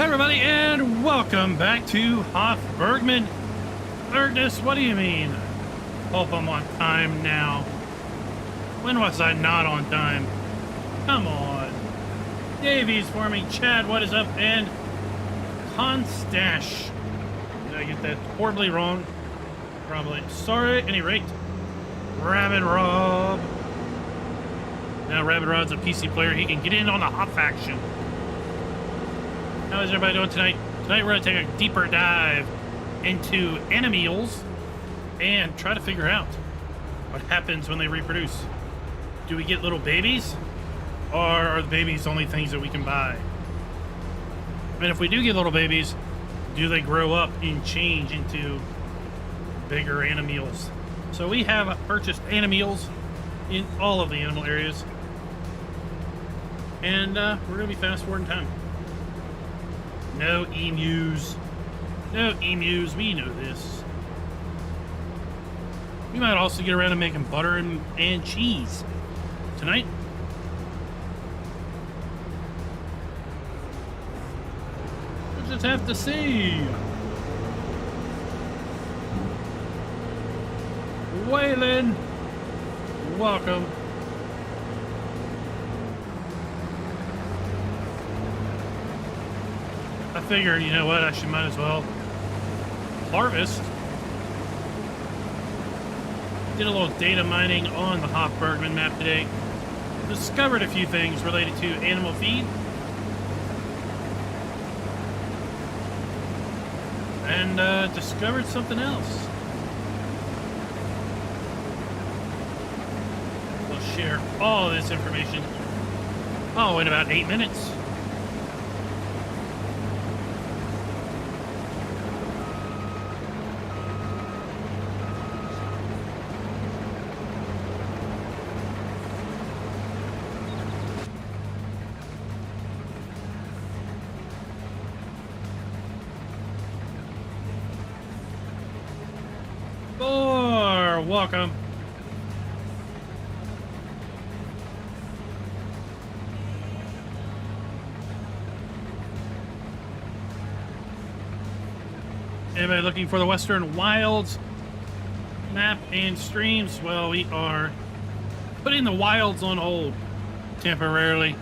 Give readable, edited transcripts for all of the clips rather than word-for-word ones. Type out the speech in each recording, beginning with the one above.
everybody, and welcome back to Hof Bergmann. Ernest, what do you mean? Hope I'm on time now. When was I not on time? Come on. Davies for me, Chad, what is up, and Constash. Did I get that horribly wrong? Probably. Sorry, at any rate. Rabbit Rob. Now Rabbit Rod's a PC player. He can get in on the Hof faction. How is everybody doing tonight? Tonight we're going to take a deeper dive into animals and try to figure out what happens when they reproduce. Do we get little babies? Or are the babies only things that we can buy? And if we do get little babies, do they grow up and change into bigger animals? So we have purchased animals in all of the animal areas. And we're going to be fast forwarding time. No emus. No emus. We know this. We might also get around to making butter and cheese tonight. We'll just have to see. Waylon, welcome. I figured, you know what, I might as well harvest. Did a little data mining on the Hof Bergmann map today. Discovered a few things related to animal feed. And discovered something else. We'll share all this information. Oh, in about 8 minutes. Welcome. Anybody looking for the Western Wilds map and streams? Well, we are putting the wilds on hold temporarily.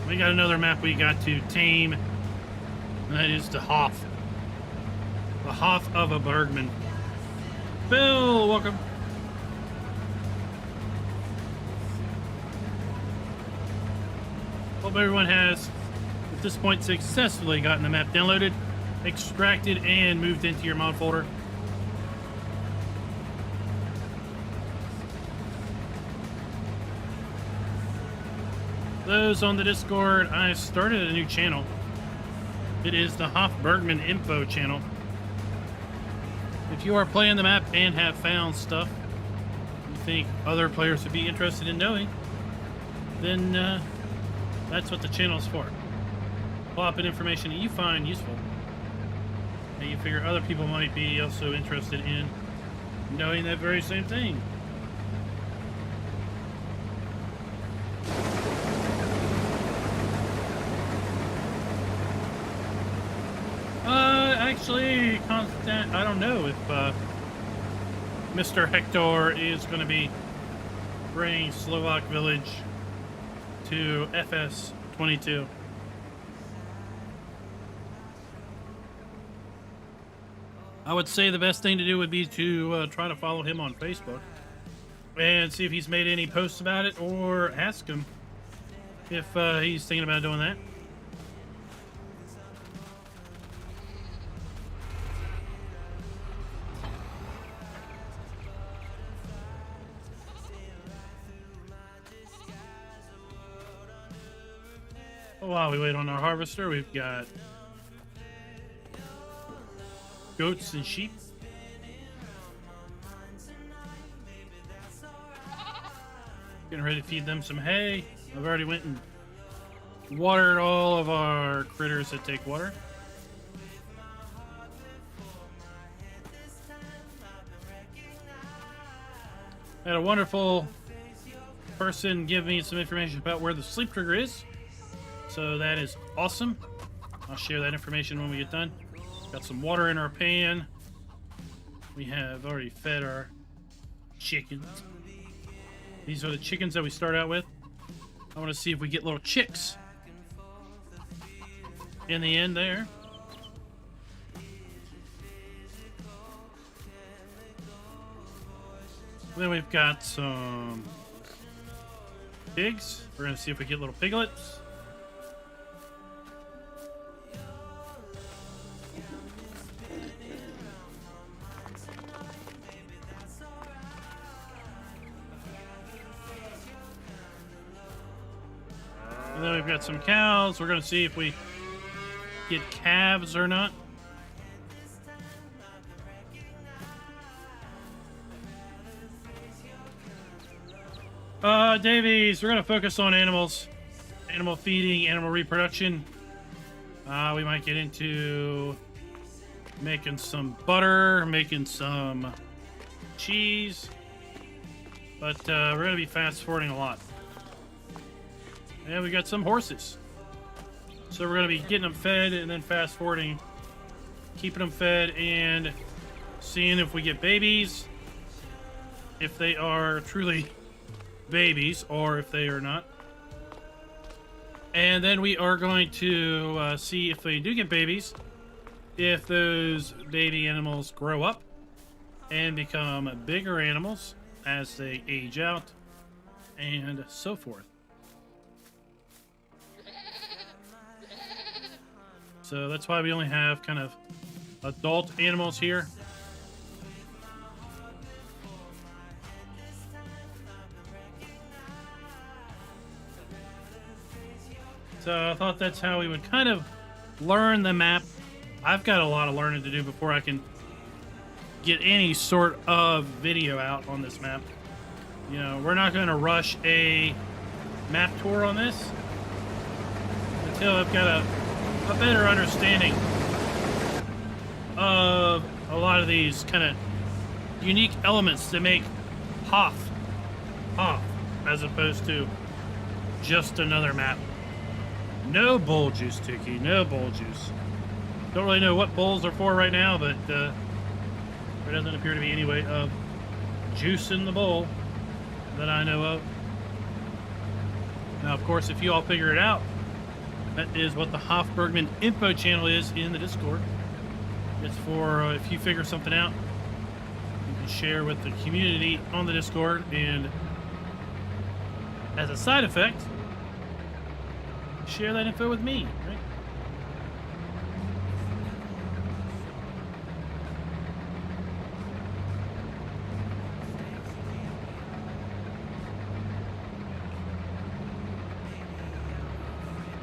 We got another map we got to tame, and that is the Hof. The Hof of a Bergmann. Bill, welcome. Hope everyone has, at this point, successfully gotten the map downloaded, extracted, and moved into your mod folder. Those on the Discord, I started a new channel. It is the Hof Bergmann Info channel. If you are playing the map and have found stuff you think other players would be interested in knowing, then that's what the channel is for. Plop in information that you find useful and you figure other people might be also interested in knowing that very same thing. Actually, Constant, I don't know if Mr. Hector is going to be bringing Slovak Village to FS22. I would say the best thing to do would be to try to follow him on Facebook and see if he's made any posts about it, or ask him if he's thinking about doing that. While we wait on our harvester, we've got goats and sheep. Getting ready to feed them some hay. I've already went and watered all of our critters that take water. Had a wonderful person give me some information about where the sleep trigger is. So that is awesome. I'll share that information when we get done. Got some water in our pan. We have already fed our chickens. These are the chickens that we start out with. I want to see if we get little chicks in the end there. Then we've got some pigs. We're going to see if we get little piglets. And then we've got some cows. We're going to see if we get calves or not. Davies, we're going to focus on animals. Animal feeding, animal reproduction. We might get into making some butter, making some cheese. But we're going to be fast forwarding a lot. And we got some horses. So we're going to be getting them fed and then fast forwarding, keeping them fed and seeing if we get babies, if they are truly babies or if they are not. And then we are going to see if they do get babies, if those baby animals grow up and become bigger animals as they age out and so forth. So that's why we only have kind of adult animals here. So I thought that's how we would kind of learn the map. I've got a lot of learning to do before I can get any sort of video out on this map. You know, we're not going to rush a map tour on this until I've got a better understanding of a lot of these kind of unique elements that make Hof as opposed to just another map. No bull juice, Tiki. No bull juice. Don't really know what bulls are for right now, but there doesn't appear to be any way of juice in the bowl that I know of. Now, of course, if you all figure it out, that is what the Hof Bergmann info channel is in the Discord. It's for if you figure something out, you can share with the community on the Discord, and as a side effect, share that info with me, right?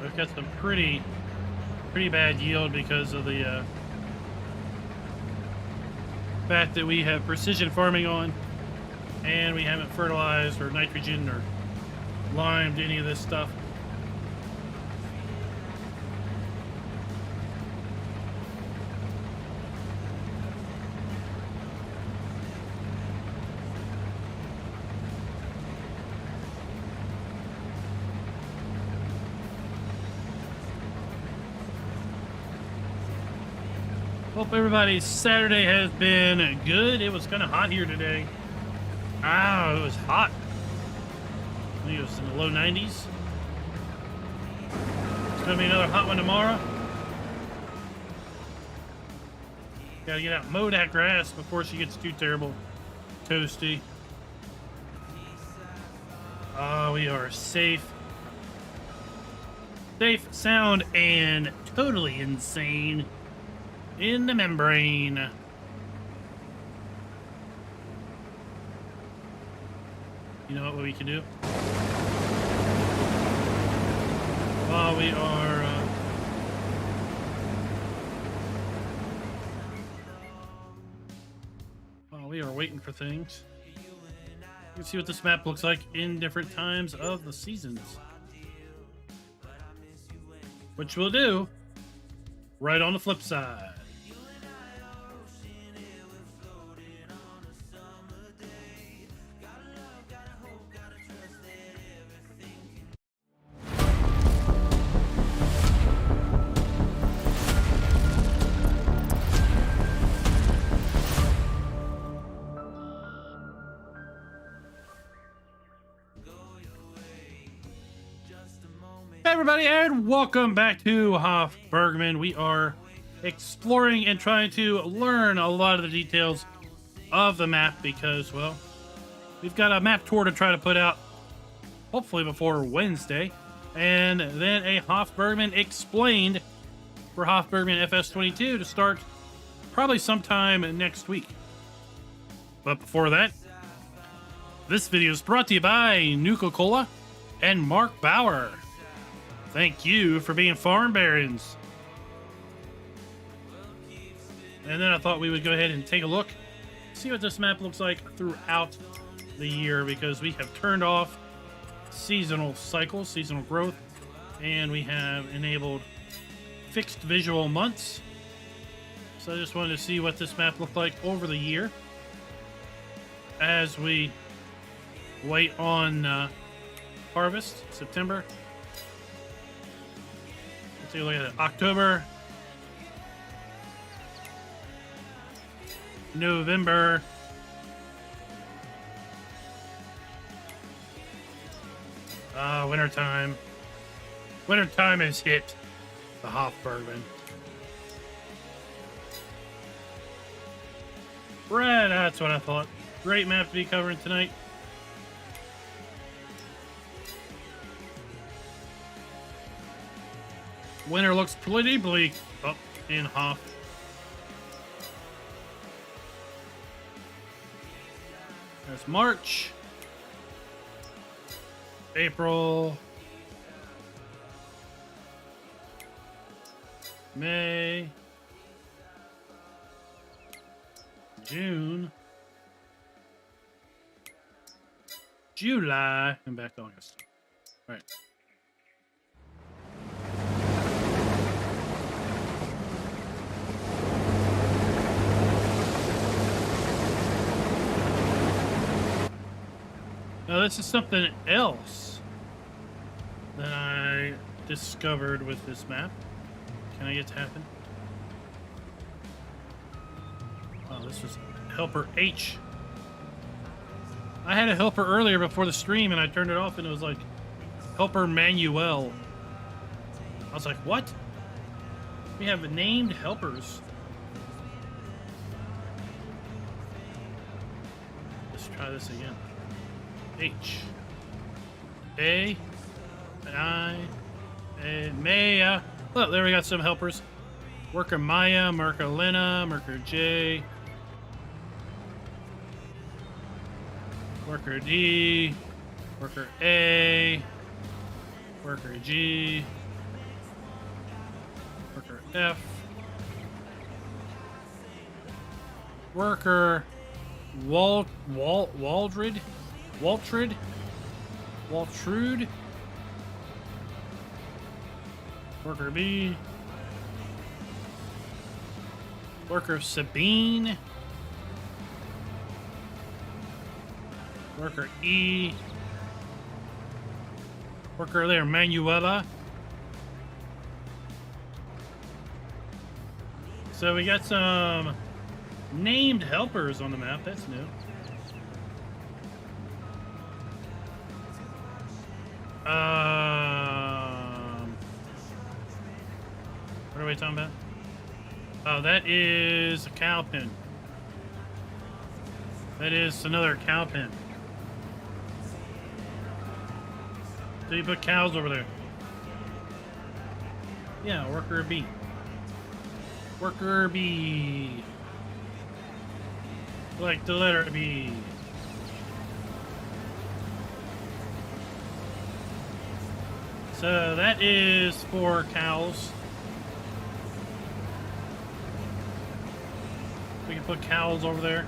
We've got some pretty bad yield because of the fact that we have precision farming on, and we haven't fertilized or nitrogen or limed any of this stuff. Hope everybody's Saturday has been good. It was kind of hot here today. Ah, it was hot. I think it was in the low 90s. It's going to be another hot one tomorrow. Gotta get out and mow that grass before she gets too terrible toasty. Oh, we are safe. Safe, sound, and totally insane in the membrane. You know what we can do? While we are waiting for things, you can see what this map looks like in different times of the seasons, which we'll do right on the flip side. everybody, and welcome back to Hof Bergmann. We are exploring and trying to learn a lot of the details of the map because, well, we've got a map tour to try to put out hopefully before Wednesday, and then a Hof Bergmann Explained for Hof Bergmann FS22 to start probably sometime next week. But before that, this video is brought to you by Nuka-Cola and Mark Bauer. Thank you for being farm barons. And then I thought we would go ahead and take a look, see what this map looks like throughout the year, because we have turned off seasonal cycles, seasonal growth, and we have enabled fixed visual months. So I just wanted to see what this map looked like over the year as we wait on harvest, September. Let's take a look at it. October, November, wintertime. Wintertime has hit the Hof Bergmann. Right, that's what I thought. Great map to be covering tonight. Winter looks pretty bleak up in Hof. There's March, April, May, June, July, and back to August. All right. Now this is something else that I discovered with this map. Can I get to happen? Oh, this was helper H. I had a helper earlier before the stream and I turned it off and it was like helper Manuel. I was like, what? We have named helpers. Let's try this again. H A I A Maya. Look, there we got some helpers. Worker Maya, Merker Lena, Merker J, Worker D, Worker A, Worker G, Worker F, Worker Waltrude, Worker B, Worker Sabine, Worker E, Worker there, Manuela. So we got some named helpers on the map. That's new. What are we talking about? Oh, that is a cow pen. That is another cow pen. So you put cows over there. Yeah, worker B. Worker B. Like the letter B. So that is for cows. We can put cows over there.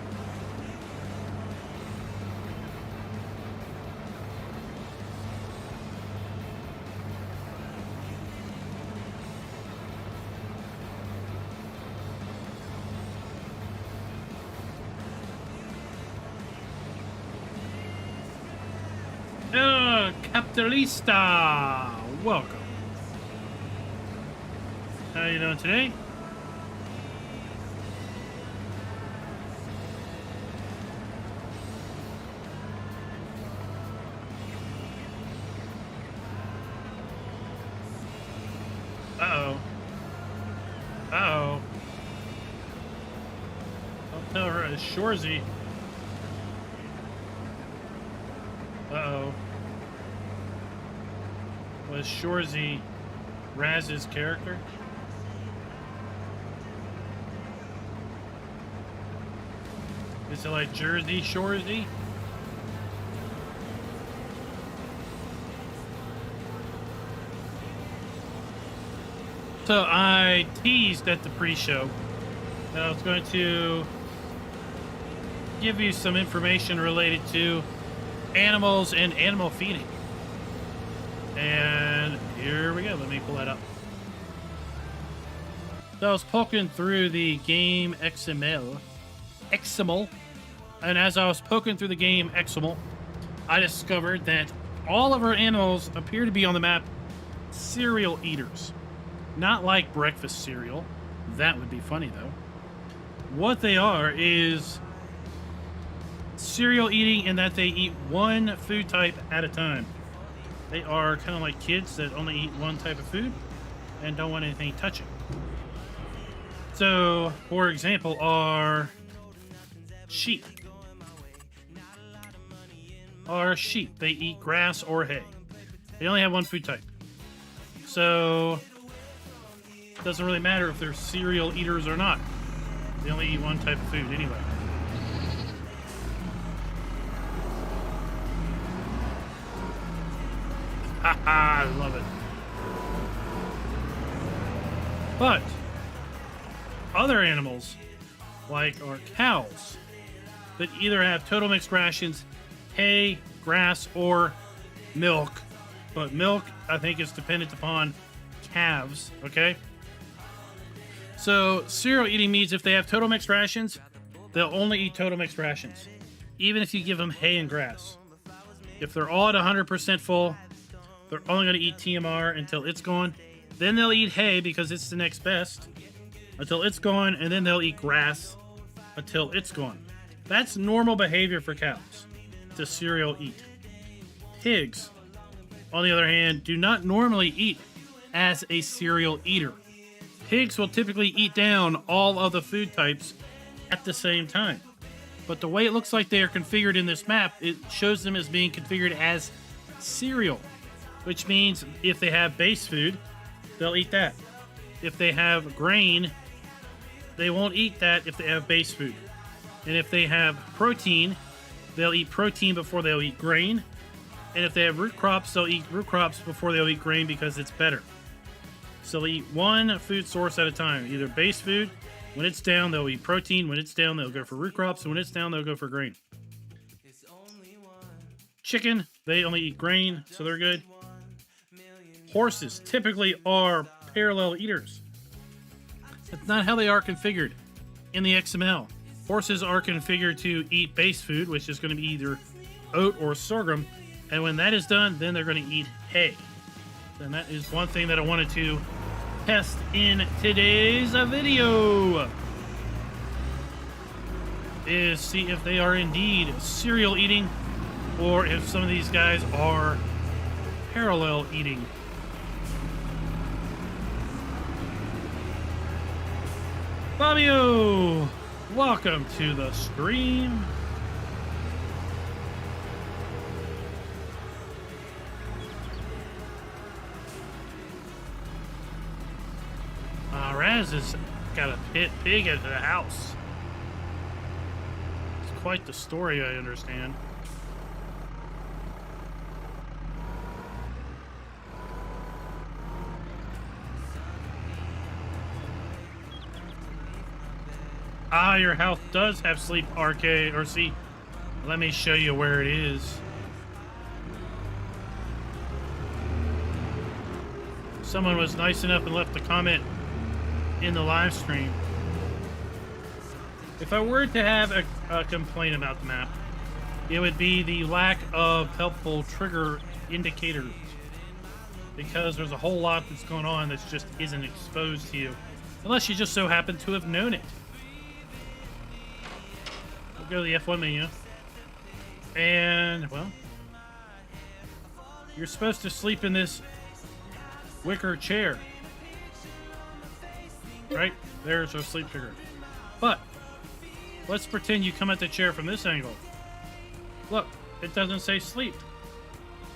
El Capitalista, welcome. How you doing today? Was Shorzy. Uh-oh. Was Shorzy Raz's character? Is it like Jersey Shorzy? So I teased at the pre-show that I was going to give you some information related to animals and animal feeding. And here we go. Let me pull that up. So I was poking through the game XML. And as I was poking through the game XML, I discovered that all of our animals appear to be on the map cereal eaters. Not like breakfast cereal. That would be funny, though. What they are is cereal eating in that they eat one food type at a time. They are kind of like kids that only eat one type of food and don't want anything touching. So, for example, are sheep. They eat grass or hay. They only have one food type. So it doesn't really matter if they're cereal eaters or not. They only eat one type of food anyway. Haha, I love it. But other animals, like our cows, that either have total mixed rations, hay, grass, or milk. But milk, I think, is dependent upon calves, okay? So, cereal eating means if they have total mixed rations, they'll only eat total mixed rations, even if you give them hay and grass. If they're all at 100% full, they're only going to eat TMR until it's gone. Then they'll eat hay because it's the next best until it's gone, and then they'll eat grass until it's gone. That's normal behavior for cows to cereal eat. Pigs, on the other hand, do not normally eat as a cereal eater. Pigs will typically eat down all of the food types at the same time. But the way it looks like they are configured in this map, it shows them as being configured as cereal, which means if they have base food, they'll eat that. If they have grain, they won't eat that if they have base food. And if they have protein, they'll eat protein before they'll eat grain. And if they have root crops, they'll eat root crops before they'll eat grain because it's better. So they'll eat one food source at a time, either base food. When it's down, they'll eat protein. When it's down, they'll go for root crops. And when it's down, they'll go for grain. Chicken, they only eat grain, so they're good. Horses typically are parallel eaters. That's not how they are configured in the XML. Horses are configured to eat base food, which is going to be either oat or sorghum. And when that is done, then they're going to eat hay. And that is one thing that I wanted to test in today's video. Is see if they are indeed cereal eating or if some of these guys are parallel eating. Fabio, welcome to the stream. Raz has got a pig at the house. It's quite the story, I understand. Ah, your house does have sleep arcade, or see, let me show you where it is. Someone was nice enough and left a comment in the live stream. If I were to have a complaint about the map, it would be the lack of helpful trigger indicators, because there's a whole lot that's going on that just isn't exposed to you unless you just so happen to have known it. We'll go to the F1 menu, and well, you're supposed to sleep in this wicker chair. Right? There's our sleep trigger. But Let's pretend you come at the chair from this angle. Look, it doesn't say sleep.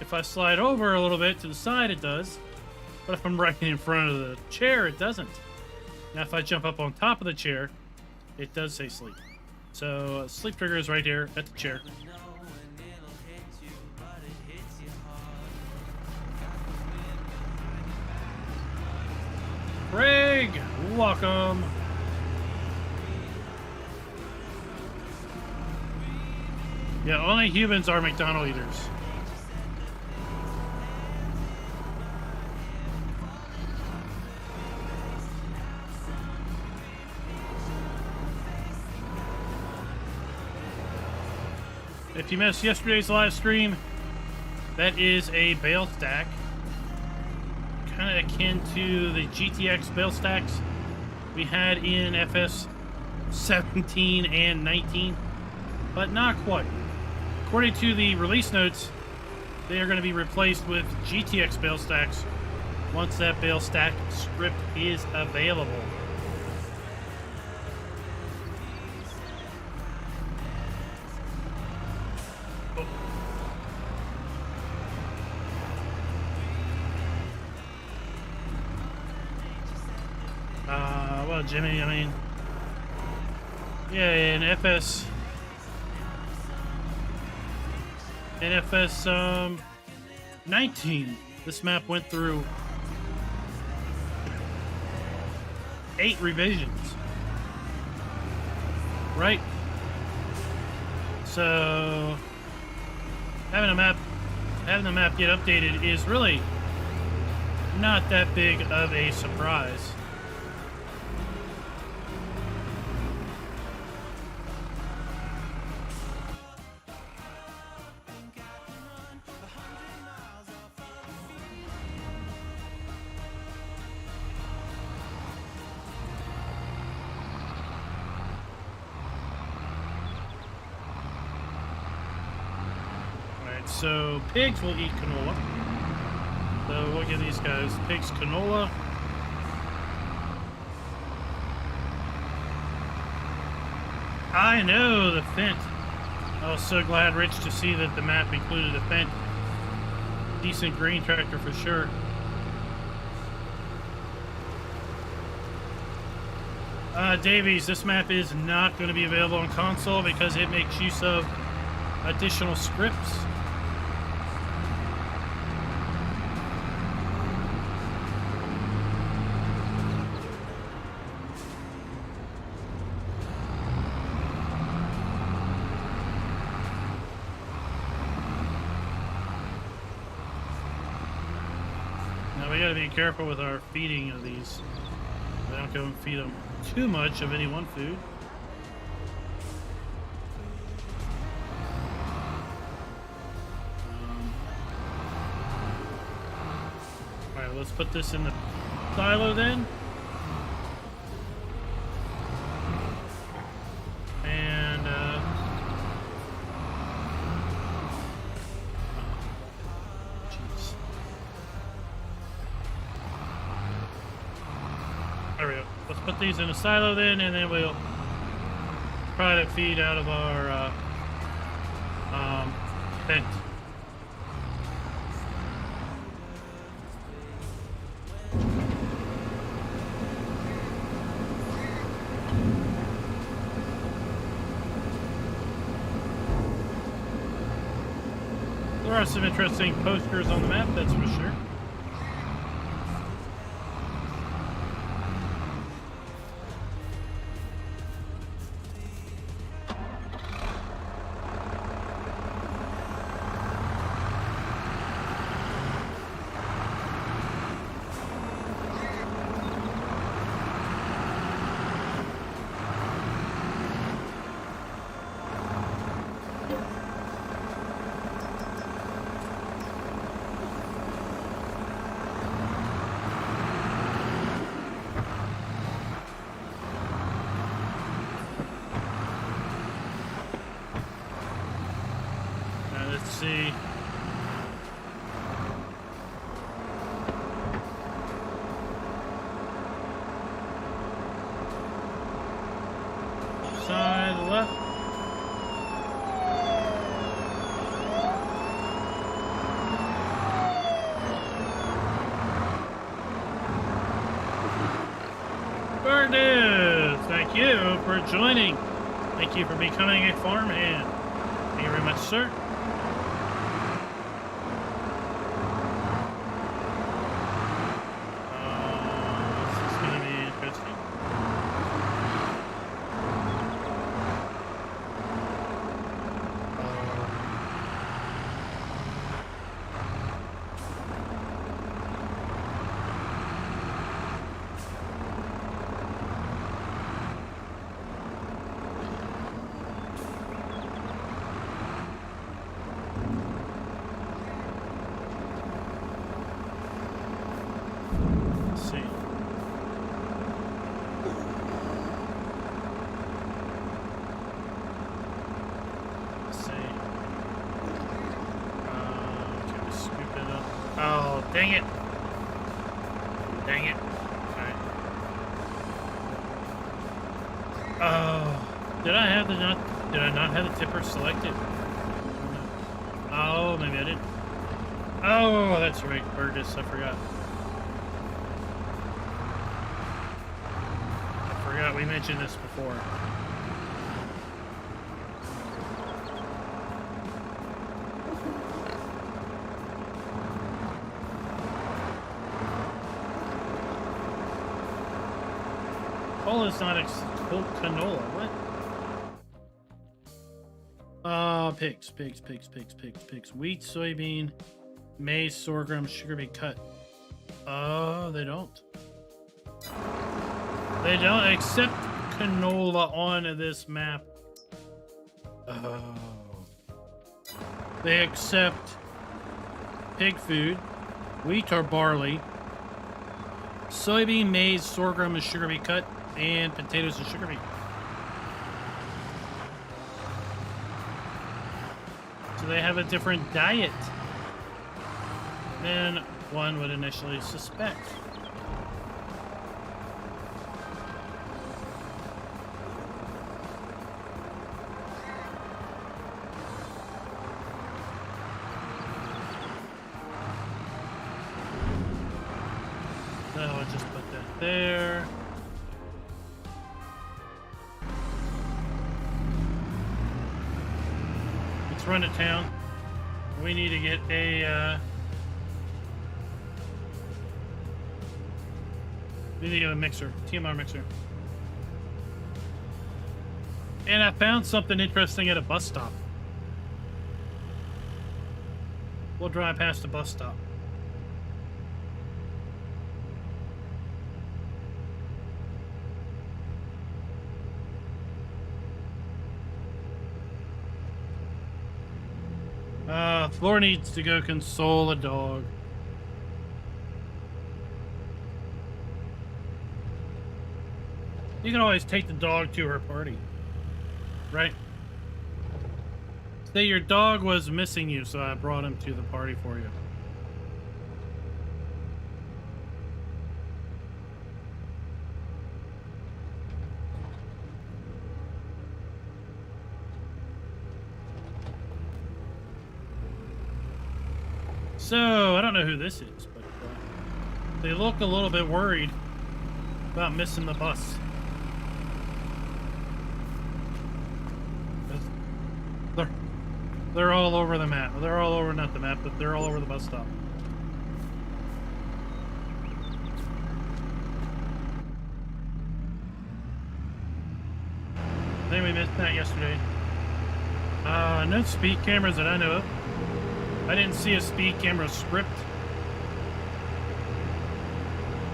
If I slide over a little bit to the side, it does. But if I'm right in front of the chair, it doesn't. Now, if I jump up on top of the chair, it does say sleep. So, sleep trigger is right here at the chair. Craig, welcome. Yeah, only humans are McDonald eaters. If you missed yesterday's live stream, that is a bale stack. Kind of akin to the GTX bale stacks we had in FS 17 and 19, but not quite. According to the release notes, they are going to be replaced with GTX bale stacks once that bale stack script is available. Well, Jimmy, I mean, yeah, in FS 19, this map went through 8 revisions, right? So having the map get updated is really not that big of a surprise. So pigs will eat canola. So we'll give these guys pigs canola. I know the Fent. I was so glad, Rich, to see that the map included a Fent. Decent green tractor for sure. Davies, this map is not going to be available on console because it makes use of additional scripts. We gotta be careful with our feeding of these. We don't go and feed them too much of any one food. Alright, let's put this in the silo then. There we go. Let's put these in a silo then, and then we'll try to feed out of our vent. There are some interesting posters on the map, that's for sure. See. Side left. for joining. Thank you for becoming a farmhand. Thank you very much, sir. This is going to be interesting. Dang it. Dang it. Alright. Oh. Did I not have the tipper selected? Oh, maybe I didn't. Oh, that's right. Burgess, I forgot. I forgot we mentioned this before. Canola is not canola. What? Pigs. Wheat, soybean, maize, sorghum, sugar beet cut. Oh, they don't. They don't accept canola on this map. Oh. They accept pig food, wheat or barley, soybean, maize, sorghum, and sugar beet cut, and potatoes and sugar beet. So they have a different diet than one would initially suspect. So I'll just put that there. Run to town. We need to get a mixer, TMR mixer. And I found something interesting at a bus stop. We'll drive past the bus stop. Floor needs to go console a dog. You can always take the dog to her party, right? Say your dog was missing you, so I brought him to the party for you. So, I don't know who this is, but they look a little bit worried about missing the bus. They're all over the map. They're all over, not the map, but they're all over the bus stop. I think we missed that yesterday. No speed cameras that I know of. I didn't see a speed camera script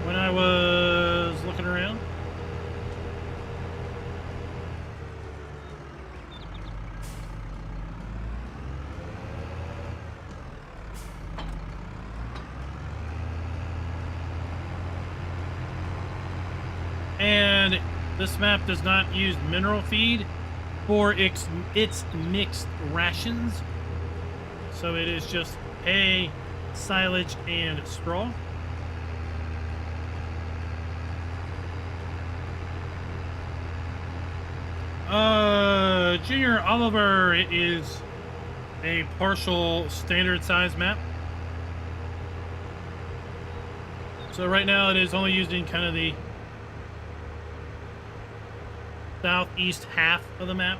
when I was looking around. And this map does not use mineral feed for its mixed rations. So it is just hay, silage, and straw. Junior Oliver is a partial standard size map. So right now it is only using kind of the southeast half of the map.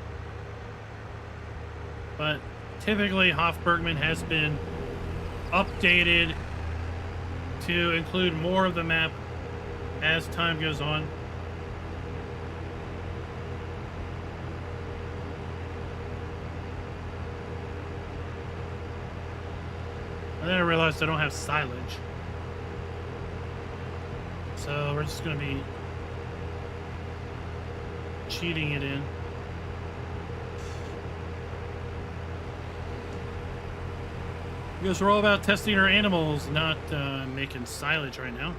But typically, Hof Bergmann has been updated to include more of the map as time goes on. And then I realized I don't have silage. So we're just going to be cheating it in. Because we're all about testing our animals, not making silage right now.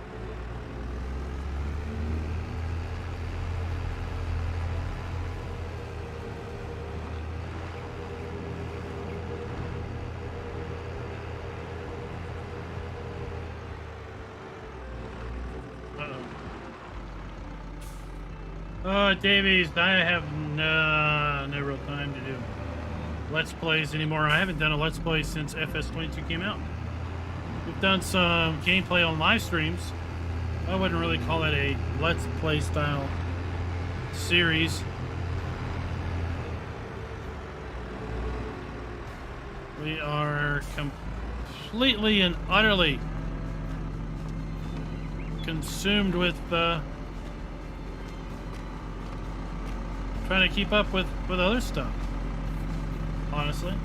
Davies, I have no real time to do Let's Plays anymore. I haven't done a Let's Play since FS22 came out. We've done some gameplay on live streams. I wouldn't really call it a Let's Play style series. We are completely and utterly consumed with trying to keep up with other stuff, honestly.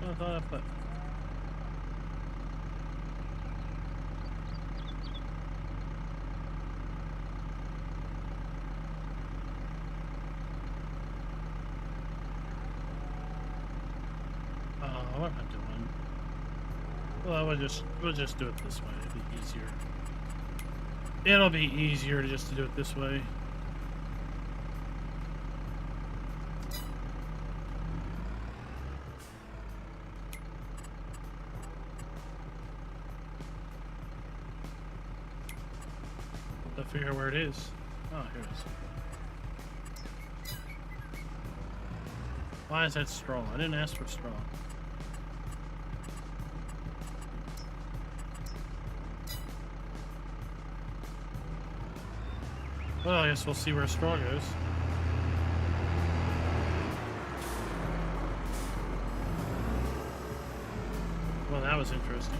I thought I put. What am I doing? Well, we'll just do it this way. It'll be easier. It'll be easier just to do it this way. To figure out where it is. Oh, here it is. Why is that straw? I didn't ask for straw. Well, I guess we'll see where straw goes. Well, that was interesting.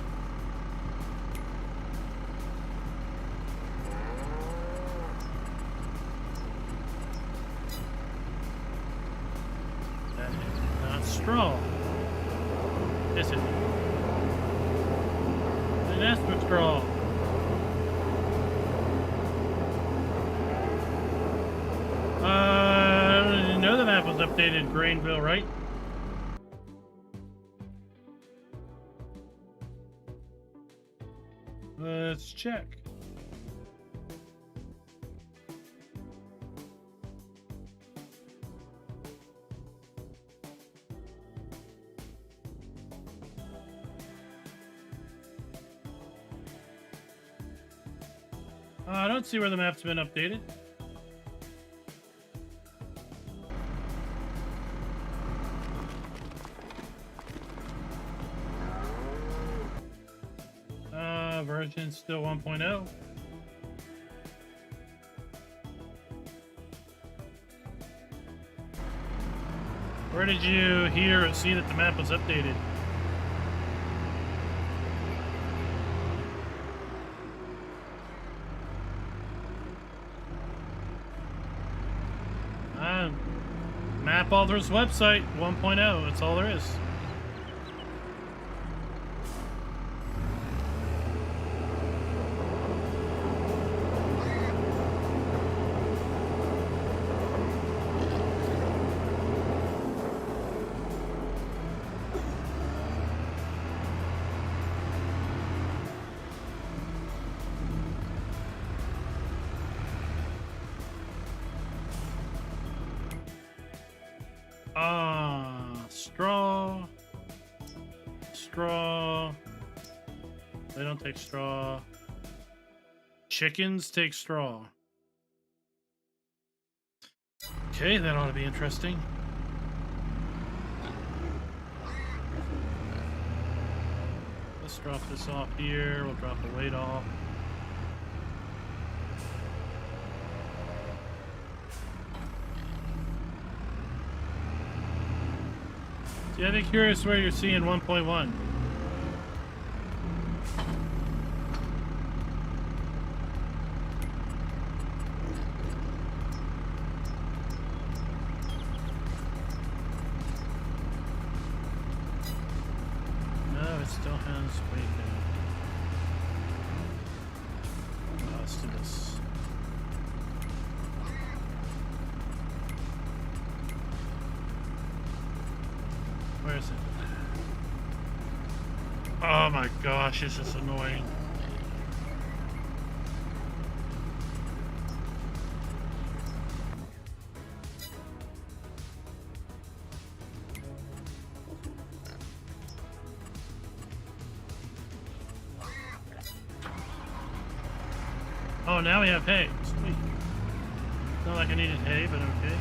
That is not straw. Is it? I didn't ask for straw. I didn't know the map was updated in Grainville, right? Let's check. I don't see where the map's been updated. Version still 1.0. Where did you hear or see that the map was updated? Map Author's website 1.0. That's all there is. Straw. They don't take straw. Chickens take straw. Okay, that ought to be interesting. Let's drop this off here. We'll drop the weight off. See, I'd be curious where you're seeing 1.1. No, it still has weight now. Let's do this. Where is it? Oh my gosh, this is annoying. Oh, now we have hay. Sweet. Not like I needed hay, but okay.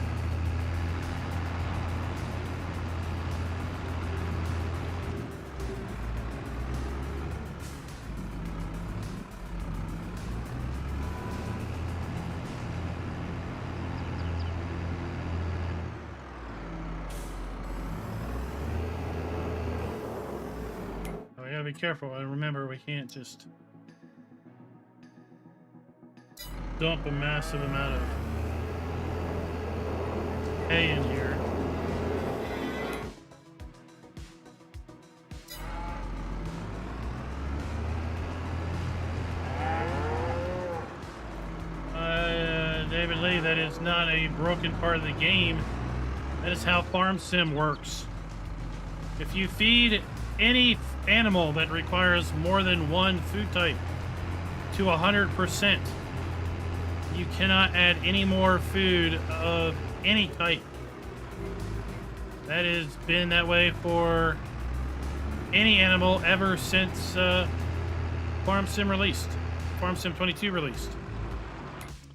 We gotta be careful. And remember, we can't just dump a massive amount of hay in here. David Lee, that is not a broken part of the game. That is how Farm Sim works. If you feed any animal that requires more than one food type to 100%, you cannot add any more food of any type. That has been that way for any animal ever since Farm Sim released. Farm Sim 22 released.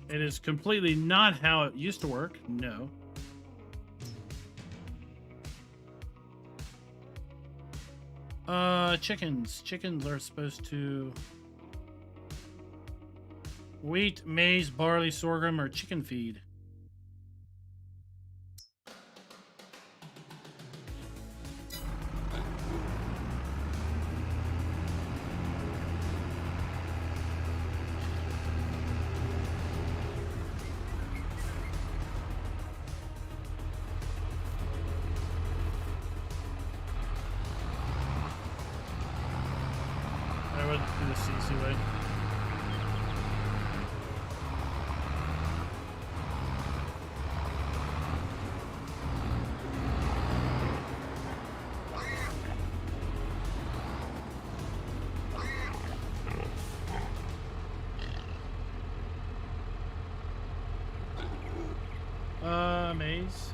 It is completely not how it used to work. No. Chickens. Chickens are supposed to... Wheat, maize, barley, sorghum, or chicken feed. I would do this easy way. Maize.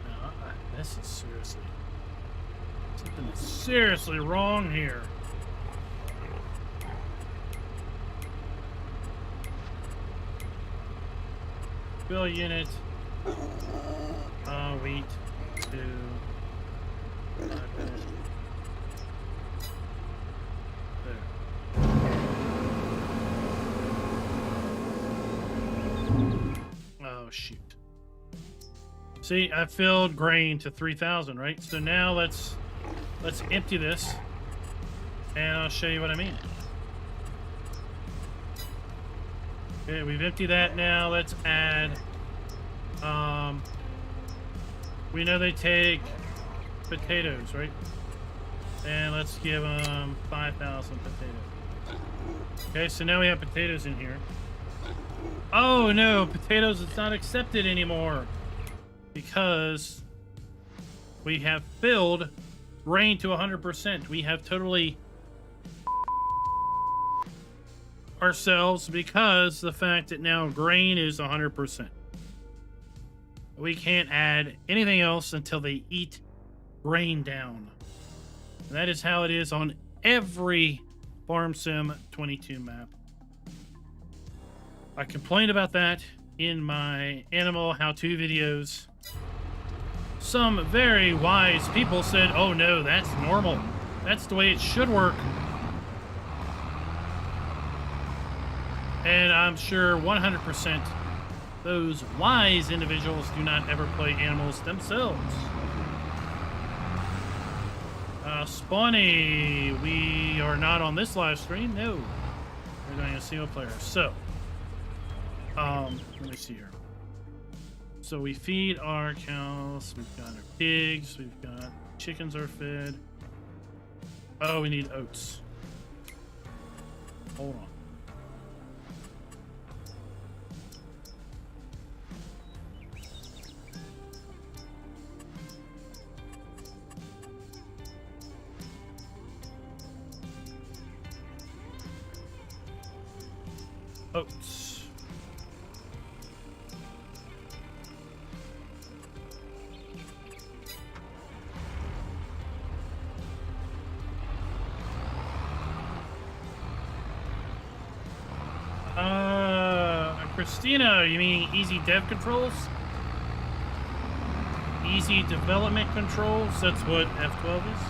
No, this is seriously... Something is seriously wrong here. Fill unit. Wheat. 2. Okay. Oh shoot. See, I filled grain to 3,000, right? So now let's empty this and I'll show you what I mean. Okay, we've emptied that now. Let's add we know they take potatoes, right? And let's give them 5,000 potatoes. Okay, so now we have potatoes in here. Oh no, potatoes is not accepted anymore because we have filled grain to 100%. We have totally ourselves because the fact that now grain is 100%. We can't add anything else until they eat grain down. And that is how it is on every Farm Sim 22 map. I complained about that in my animal how-to videos. Some very wise people said, oh no, that's normal. That's the way it should work. And I'm sure 100% those wise individuals do not ever play animals themselves. Spawny, we are not on this live stream. No, we're doing a single player. So, let me see here. So we feed our cows. We've got our pigs. We've got chickens are fed. Oh, we need oats. Hold on. Oats. Christina, you mean easy dev controls? Easy development controls? That's what F12 is?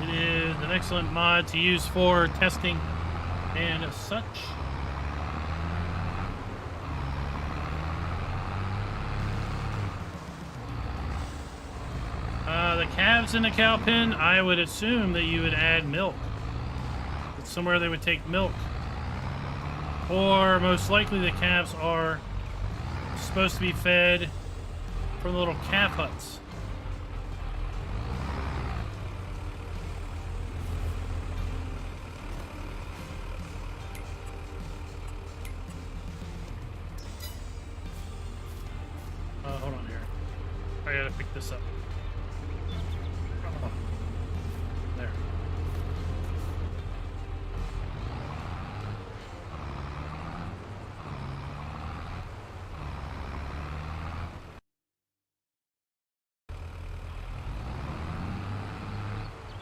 It is an excellent mod to use for testing and such. The calves in the cow pen, I would assume that you would add milk. It's somewhere they would take milk. Or most likely the calves are supposed to be fed from the little calf huts. Hold on here. I gotta pick this up. There.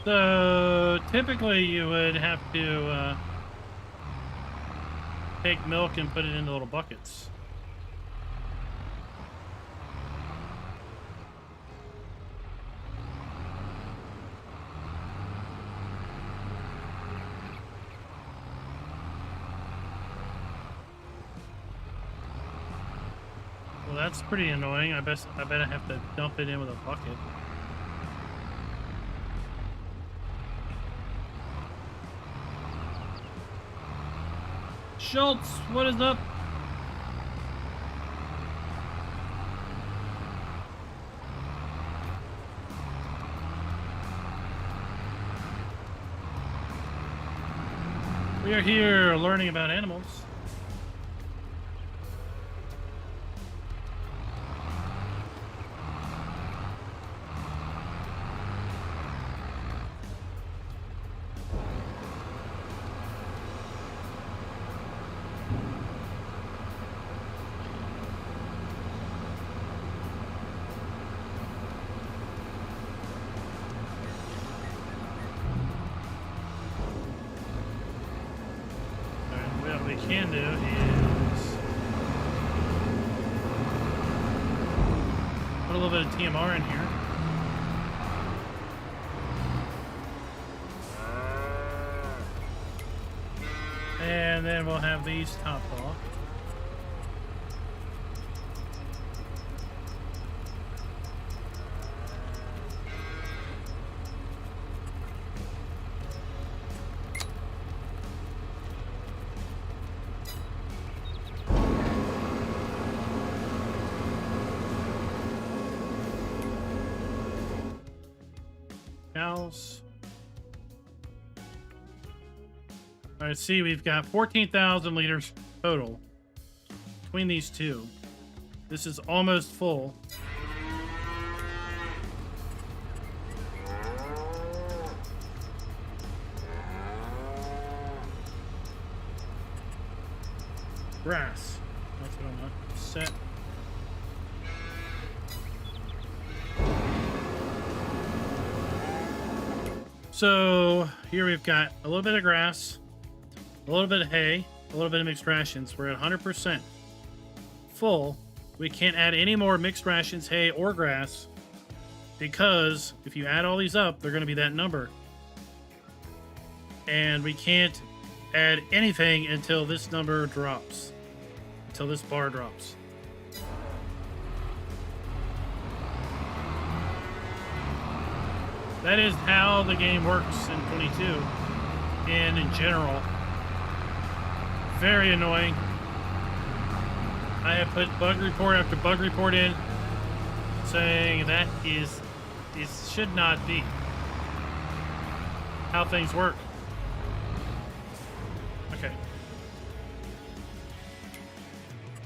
So typically you would have to take milk and put it into little buckets. Well, that's pretty annoying. I bet I have to dump it in with a bucket. Schultz, what is up? We are here learning about animals. Can do is put a little bit of TMR in here. And then we'll have these top off. Cows. All right, see, we've got 14,000 liters total between these two. This is almost full. So here we've got a little bit of grass, a little bit of hay, a little bit of mixed rations. We're at 100% full. We can't add any more mixed rations, hay, or grass, because if you add all these up, they're going to be that number. And we can't add anything until this number drops, until this bar drops. That is how the game works in 22 and in general. Very annoying. I have put bug report after bug report in saying that it should not be how things work. Okay.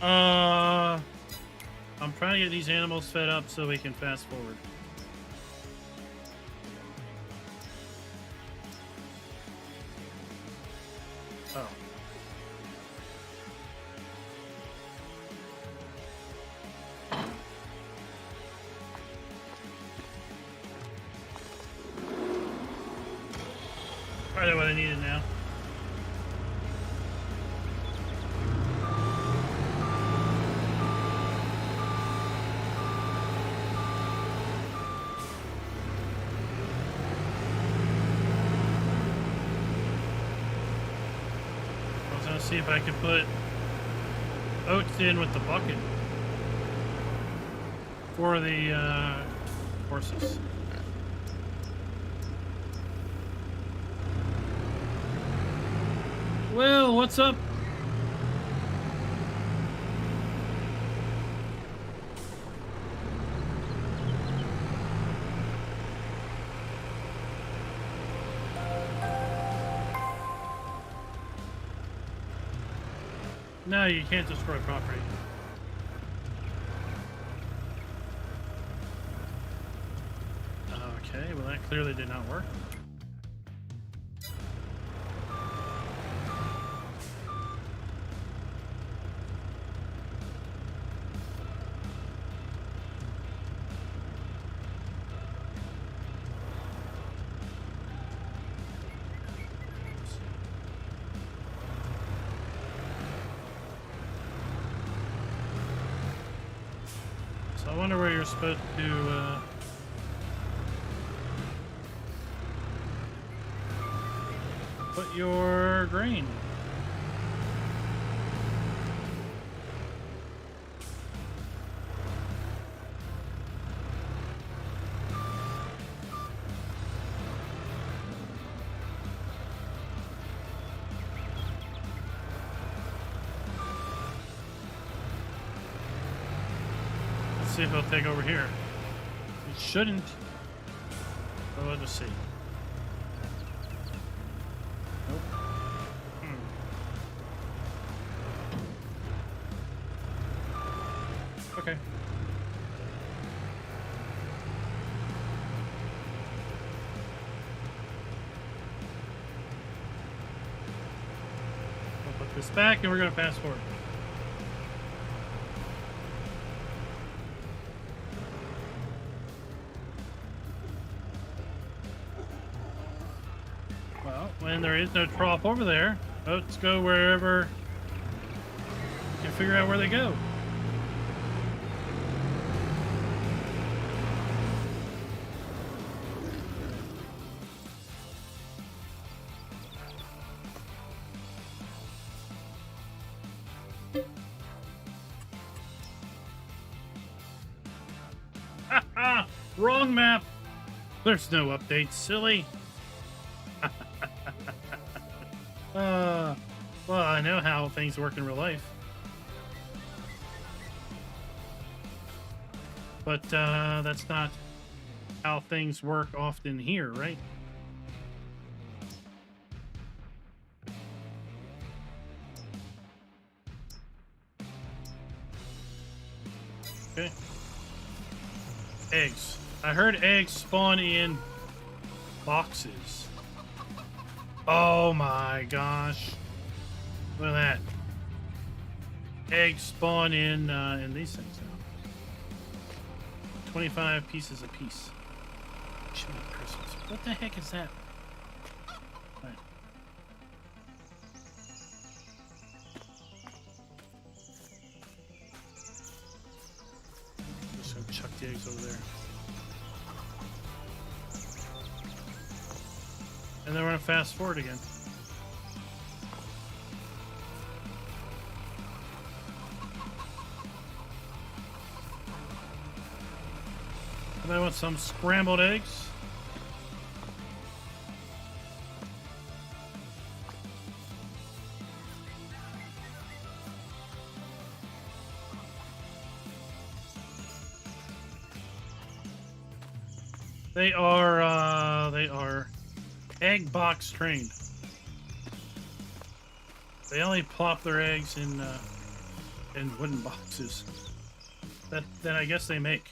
I'm trying to get these animals fed up so we can fast forward. Oh. Probably what I needed now. See if I can put oats in with the bucket for the horses. Well, what's up? No, you can't destroy property. Okay, well that clearly did not work. I wonder where you're supposed to put your grain. See if it'll take over here. It shouldn't. But we'll just see. Nope. Okay. We'll put this back and we're going to fast forward. When there is no trough over there, oats go wherever you can figure out where they go. Haha! Wrong map! There's no update, silly! Well, I know how things work in real life. But, that's not how things work often here, right? Okay. Eggs. I heard eggs spawn in boxes. Oh my gosh. Look at that. Eggs spawn in these things now. 25 pieces a piece. Chili Christmas. What the heck is that? chuck the eggs over there. And then we're gonna fast forward again. And I want some scrambled eggs. They are egg box trained. They only plop their eggs in wooden boxes. Then I guess they make.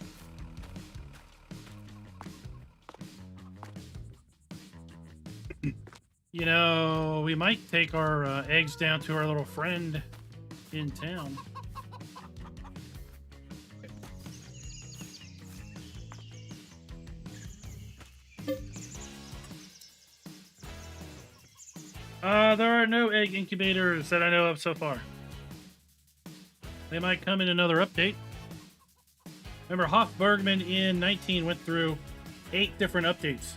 You know, we might take our eggs down to our little friend in town. There are no egg incubators that I know of so far. They might come in another update. Remember, Hof Bergmann in 19 went through 8 different updates.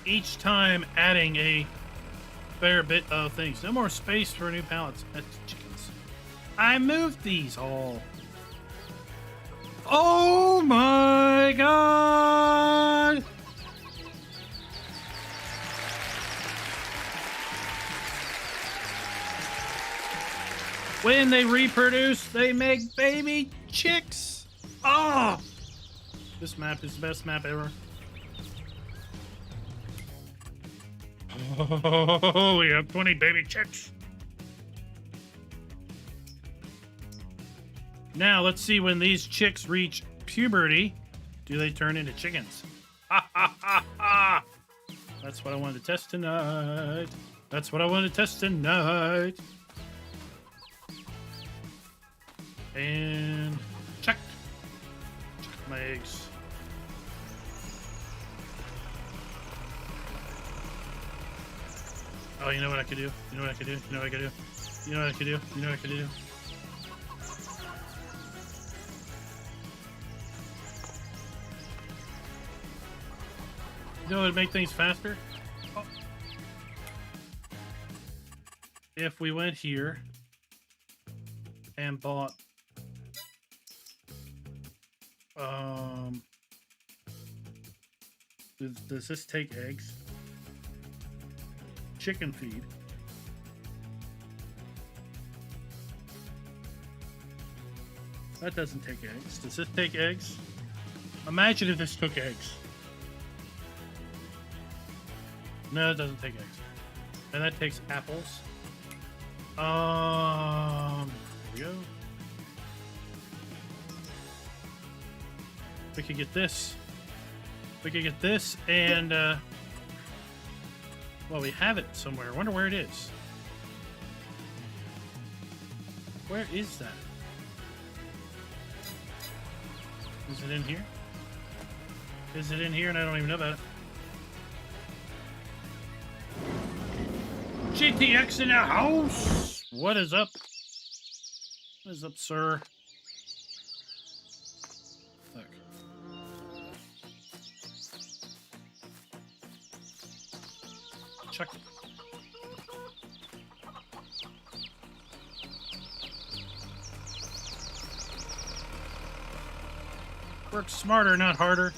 Each time adding a fair bit of things. No more space for new pallets. That's chickens. I moved these all. Oh my god! When they reproduce, they make baby chicks. Oh! This map is the best map ever. Oh, we have 20 baby chicks. Now, let's see when these chicks reach puberty. Do they turn into chickens? Ha ha ha ha! That's what I wanted to test tonight. That's what I wanted to test tonight. And check. Check my eggs. Oh, you know what I could do? You know what I could do? You know what I could do? You know what I could do? You know what I could do? You know what would make things faster? Oh. If we went here and bought does this take eggs? Chicken feed. That doesn't take eggs. Does this take eggs? Imagine if this took eggs. No, it doesn't take eggs. And that takes apples. Here we go. We could get this. We could get this and well, we have it somewhere. I wonder where it is. Where is that? Is it in here? Is it in here and I don't even know about it? GTX in the house! What is up? What is up, sir? Look. Check. Work smarter, not harder.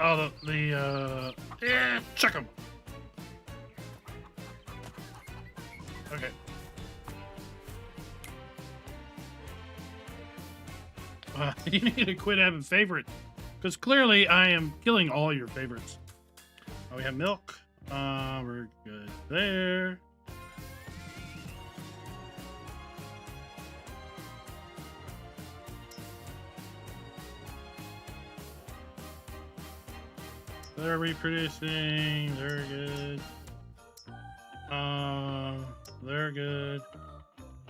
Oh, the Yeah, chuck him. Okay. You need to quit having favorites, because clearly I am killing all your favorites. Oh, we have milk. We're good there. They're reproducing. They're good. They're good.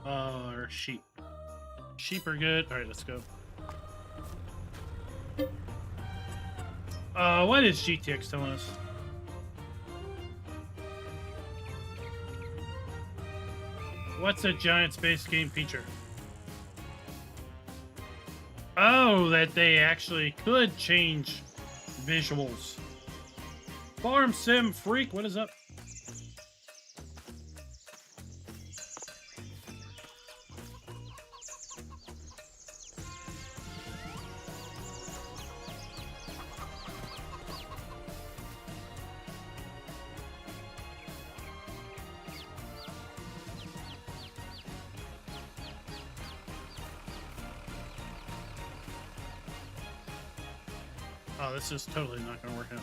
Our sheep. Sheep are good. All right, let's go. What is GTX telling us? What's a giant space game feature? Oh, that they actually could change visuals. Farm Sim Freak, what is up? Oh, this is totally not going to work out.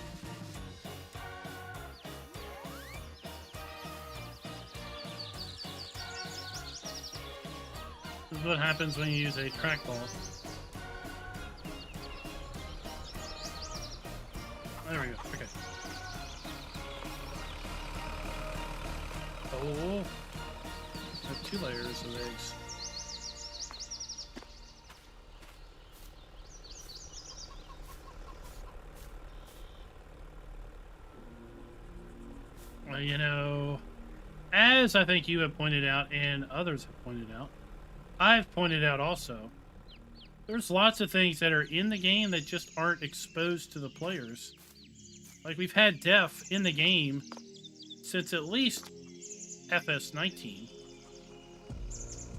This is what happens when you use a trackball. There we go. Okay. Oh, I have 2 layers of eggs. Well, you know, as I think you have pointed out and others have pointed out, I've pointed out also, there's lots of things that are in the game that just aren't exposed to the players. Like, we've had def in the game since at least FS19.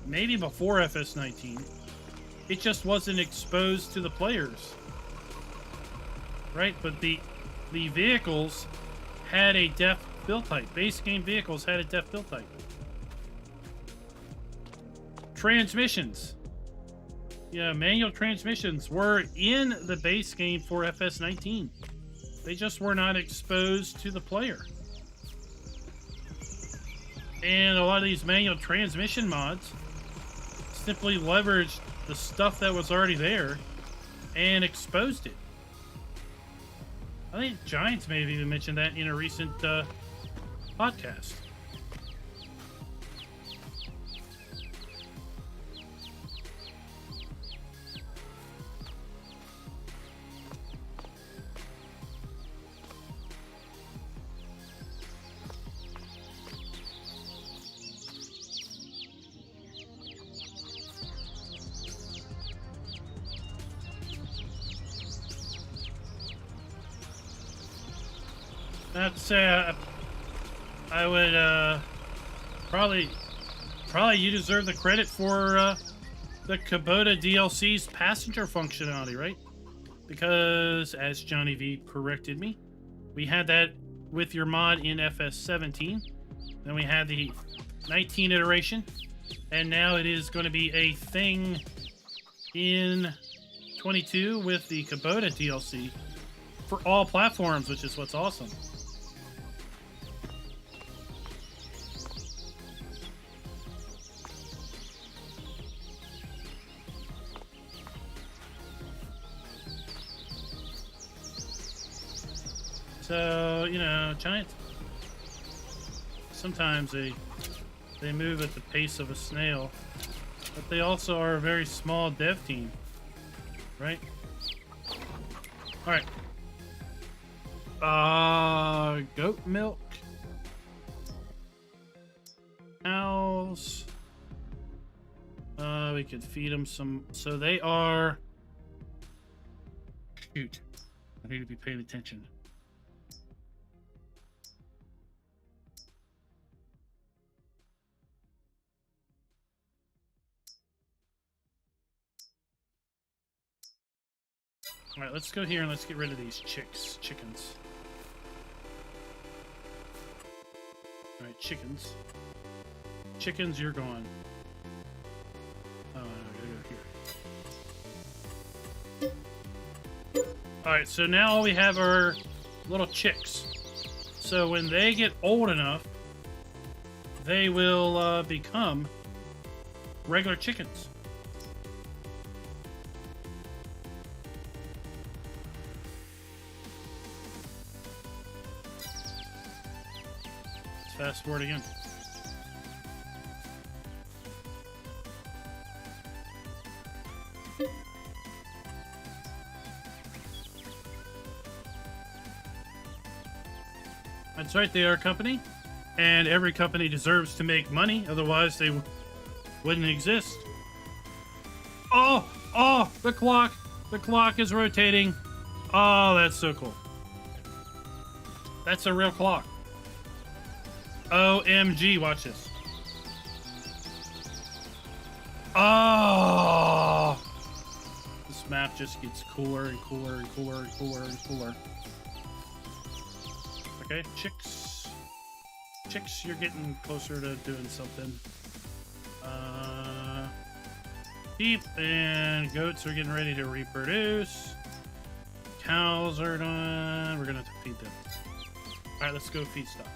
Maybe before FS19. It just wasn't exposed to the players. Right? But the vehicles had a def build type. Base game vehicles had a def build type. Transmissions. Yeah, manual transmissions were in the base game for FS19. They just were not exposed to the player. And a lot of these manual transmission mods simply leveraged the stuff that was already there and exposed it. I think Giants may have even mentioned that in a recent podcast. That's I would probably you deserve the credit for the Kubota DLC's passenger functionality, right? Because as Johnny V corrected me, we had that with your mod in FS17, then we had the 19 iteration, and now it is going to be a thing in 22 with the Kubota DLC for all platforms, which is what's awesome. So, you know, Giants, sometimes they move at the pace of a snail, but they also are a very small dev team, right? All right. Goat milk. Cows. We could feed them some, so they are, shoot, I need to be paying attention. All right, let's go here and let's get rid of these chickens. Alright, chickens. Chickens, you're gone. Oh, no, I gotta go here. Alright, so now all we have are little chicks. So when they get old enough, they will become regular chickens. Let's fast forward again. That's right, they are a company, and every company deserves to make money, otherwise they wouldn't exist. Oh, the clock is rotating. Oh, that's so cool. That's a real clock. OMG, watch this. Oh, this map just gets cooler and cooler and cooler and cooler and cooler. Okay, chicks. Chicks, you're getting closer to doing something. Sheep and goats are getting ready to reproduce. Cows are done. We're gonna have to feed them. Alright, let's go feed stuff.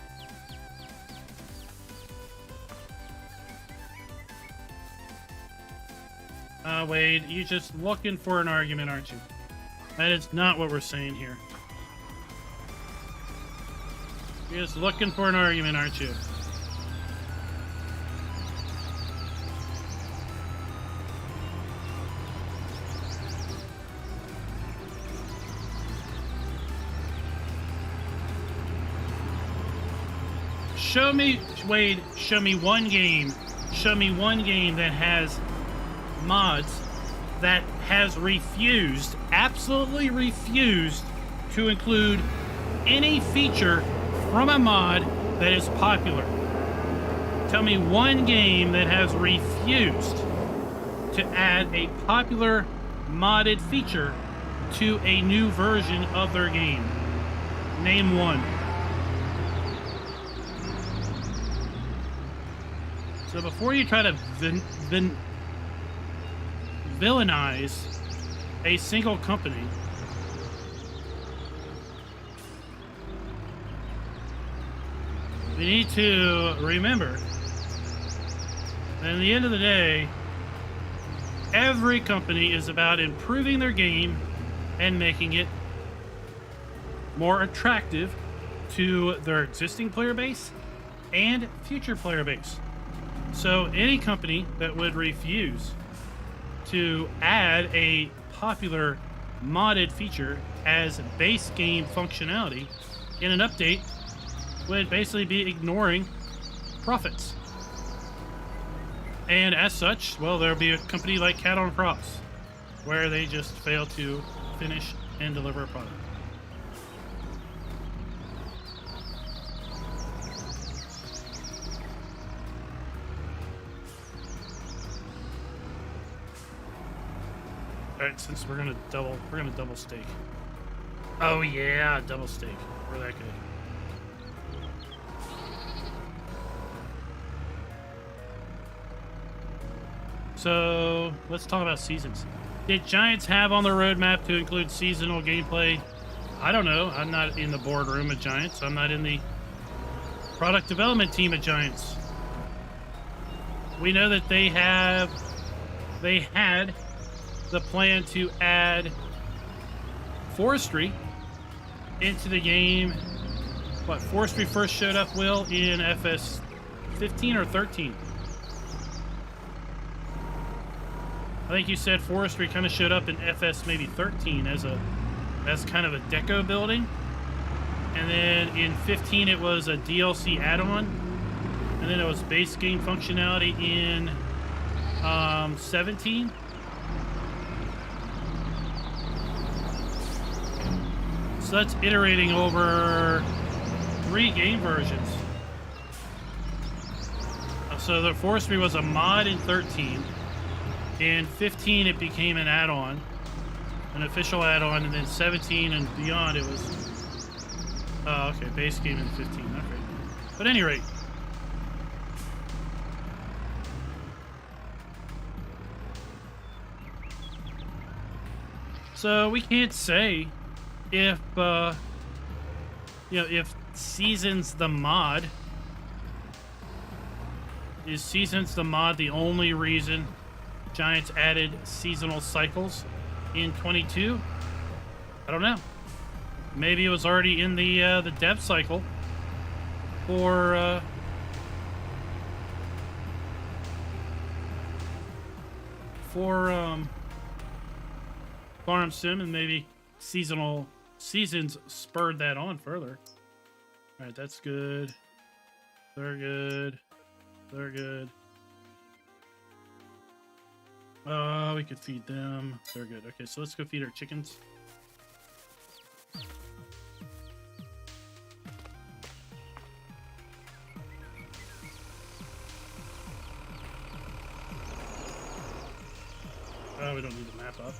Wade, you're just looking for an argument, aren't you? That is not what we're saying here. You're just looking for an argument, aren't you? Show me, Wade, show me one game. Show me one game that has mods that has refused, absolutely refused, to include any feature from a mod that is popular. Tell me one game that has refused to add a popular modded feature to a new version of their game. Name one. So before you try to villainize a single company, we need to remember that at the end of the day, every company is about improving their game and making it more attractive to their existing player base and future player base. So any company that would refuse to add a popular modded feature as base game functionality in an update would basically be ignoring profits. And as such, well, there'll be a company like Cat on Cross where they just fail to finish and deliver a product. Alright, since we're gonna double steak. Oh yeah, double steak. We're that good. So let's talk about seasons. Did Giants have on the roadmap to include seasonal gameplay? I don't know. I'm not in the boardroom at Giants. I'm not in the product development team at Giants. We know that they had the plan to add forestry into the game. What, forestry first showed up, Will, in FS 15 or 13? I think you said forestry kind of showed up in FS maybe 13 as kind of a deco building. And then in 15 it was a DLC add-on. And then it was base game functionality in 17. So that's iterating over 3 game versions. So the forestry was a mod in 13. In 15, it became an add-on, an official add-on, and then 17 and beyond, it was... Oh, okay, base game in 15, okay. But at any rate, So we can't say if, if Seasons the mod, is Seasons the mod the only reason Giants added seasonal cycles in 22? I don't know. Maybe it was already in the dev cycle for Farm Sim, and maybe seasons spurred that on further. All right, that's good. They're good. They're good. We could feed them. They're good. Okay, so let's go feed our chickens. Oh, we don't need the map up.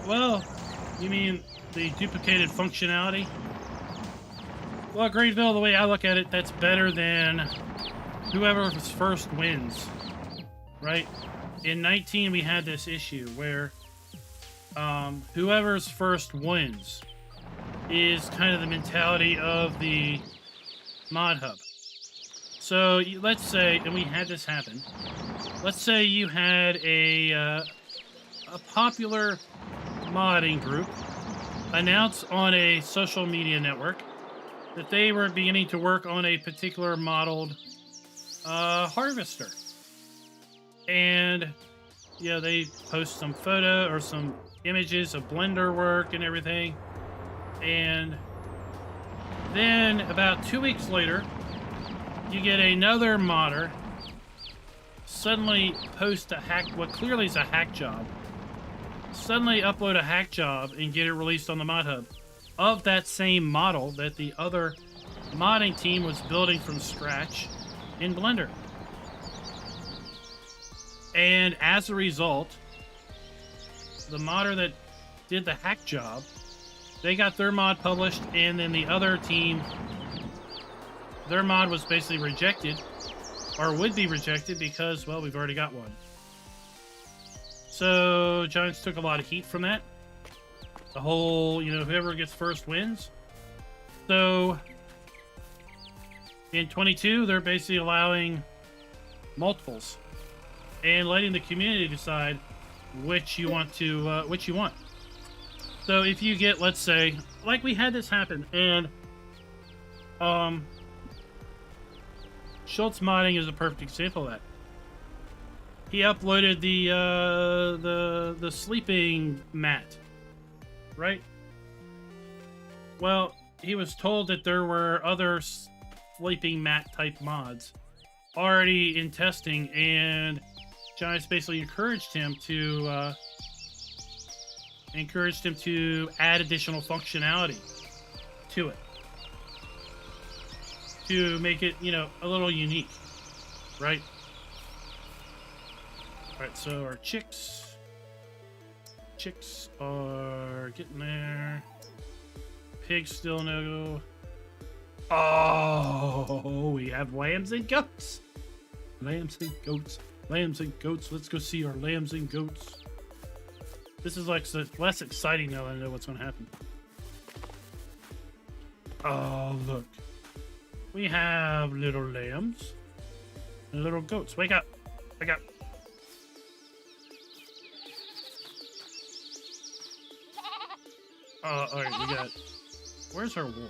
Well, you mean the duplicated functionality? Well, Greenville, the way I look at it, that's better than whoever first wins, right? In 19, we had this issue where whoever's first wins is kind of the mentality of the mod hub. So let's say, and we had this happen, let's say you had a popular modding group announce on a social media network that they were beginning to work on a particular modeled harvester. And, they post some photo or some images of Blender work and everything. And then about 2 weeks later, you get another modder suddenly post a hack, what clearly is a hack job, suddenly upload a hack job and get it released on the mod hub of that same model that the other modding team was building from scratch in Blender. And as a result, the modder that did the hack job, they got their mod published, and then the other team, their mod was basically rejected, or would be rejected because, well, we've already got one. So Giants took a lot of heat from that. The whole, whoever gets first wins. So in 22, they're basically allowing multiples and letting the community decide which you want to, which you want. So if you get, let's say, like we had this happen, and Schultz Modding is a perfect example of that. He uploaded the sleeping mat, right? Well, he was told that there were other sleeping mat type mods already in testing, and Giants basically encouraged him to add additional functionality to it to make it, a little unique, right? All right, so our chicks are getting there. Pigs still no. Oh, we have lambs and goats. Lambs and goats. Lambs and goats. Let's go see our lambs and goats. This is like less exciting now that I know what's going to happen. Oh, look. We have little lambs and little goats. Wake up. Wake up. Alright, we got... Where's our wool?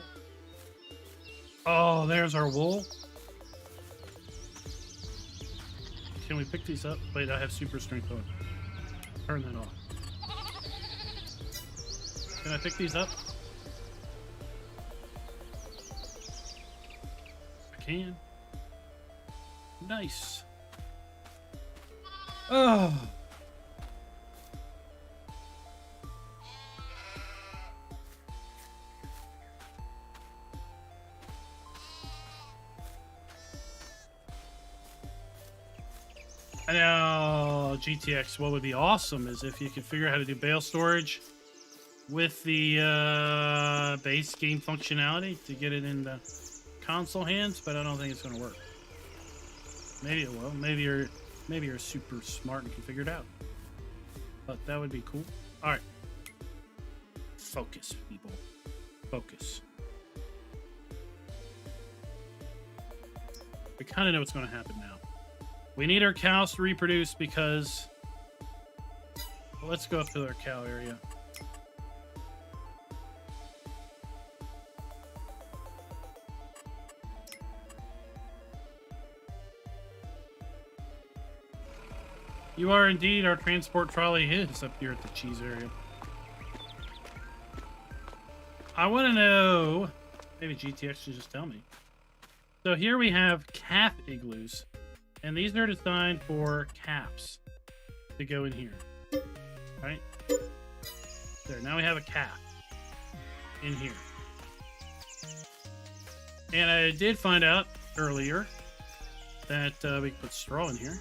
Oh, there's our wool. Can we pick these up? Wait, I have super strength on. Turn that off. Can I pick these up? I can. Nice. Oh. Now, GTX, what would be awesome is if you could figure out how to do bale storage with the base game functionality to get it in the console hands, but I don't think it's going to work. Maybe, well, maybe you're super smart and can figure it out. But that would be cool. All right. Focus, people. Focus. We kind of know what's going to happen now. We need our cows to reproduce because... Well, let's go up to our cow area. You are indeed. Our transport trolley is up here at the cheese area. I want to know... Maybe GTX should just tell me. So here we have calf igloos. And these are designed for calves to go in here. Right? There, now we have a calf in here. And I did find out earlier that we can put straw in here.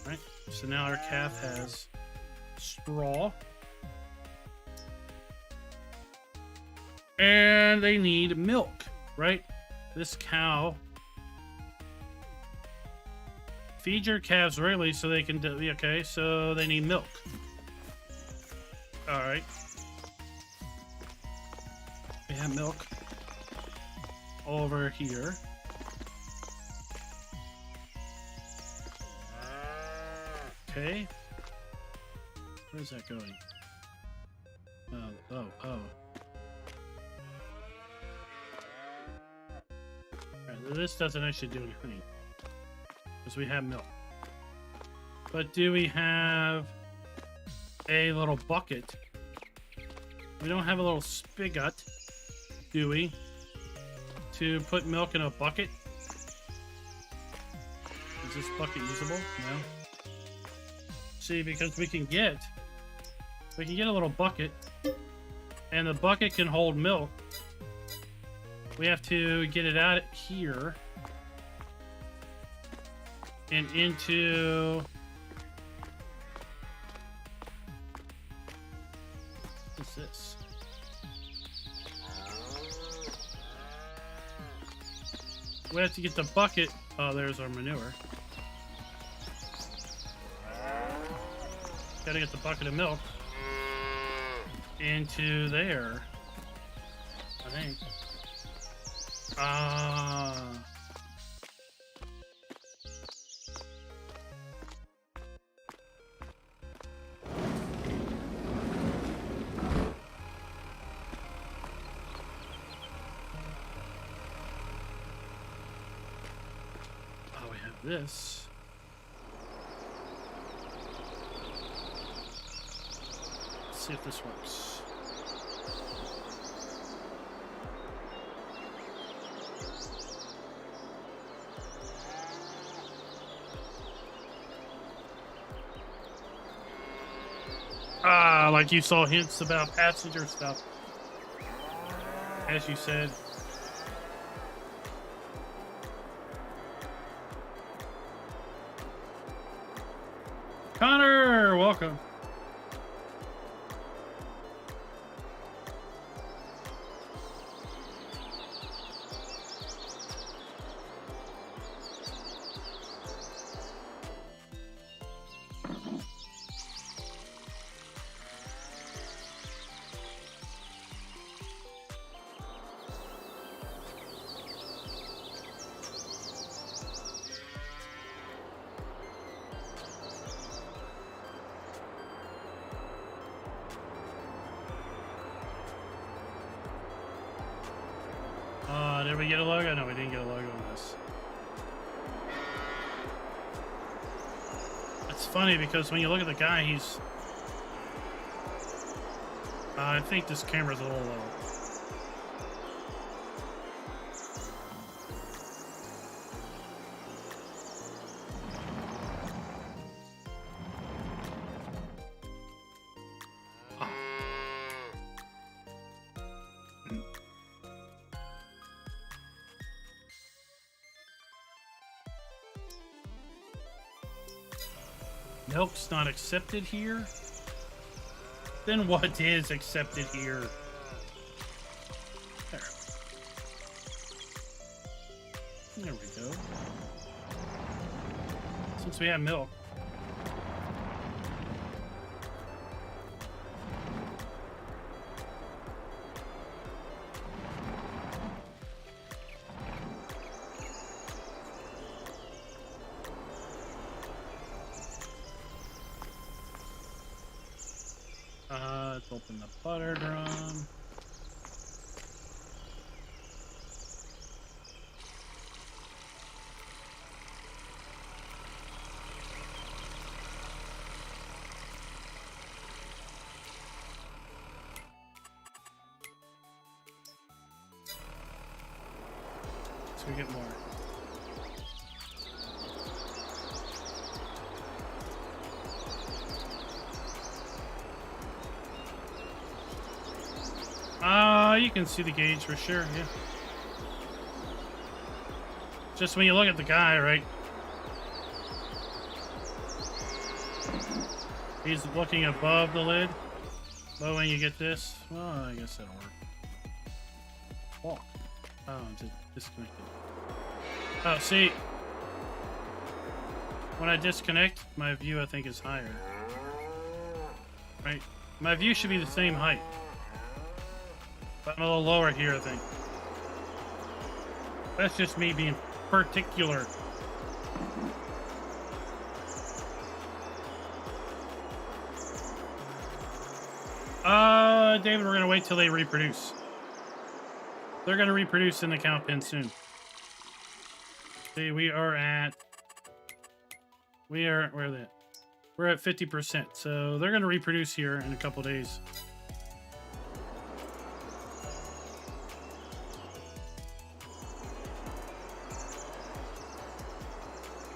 Right? So now our calf has straw. And they need milk, right? This cow. Feed your calves regularly so they can do, okay, so they need milk. All right. We have milk over here. Okay. Where's that going? Oh. Alright, this doesn't actually do anything. Because we have milk. But do we have a little bucket? We don't have a little spigot, do we? To put milk in a bucket? Is this bucket usable? No. See, because we can get a little bucket, and the bucket can hold milk. We have to get it out here and into what's this? We have to get the bucket. Oh, there's our manure. Gotta get the bucket of milk into there, I think. Oh, we have this. Let's see if this works. Like you saw hints about passenger stuff, as you said. Connor, welcome. Did we get a logo? No, we didn't get a logo on this. It's funny because when you look at the guy, he's... I think this camera's a little low. Milk's not accepted here? Then what is accepted here? There. There we go. Once we have milk. Let's open the butter drum. So we get more. You can see the gauge for sure, yeah. Just when you look at the guy, right? He's looking above the lid. But when you get this, well, I guess that'll work. Oh, I'm disconnected. Oh, see, when I disconnect, my view I think is higher. Right? My view should be the same height. But I'm a little lower here, I think. That's just me being particular. David, we're gonna wait till they reproduce. They're gonna reproduce in the cow pen soon. See, where are they? We're at 50%, so they're gonna reproduce here in a couple days.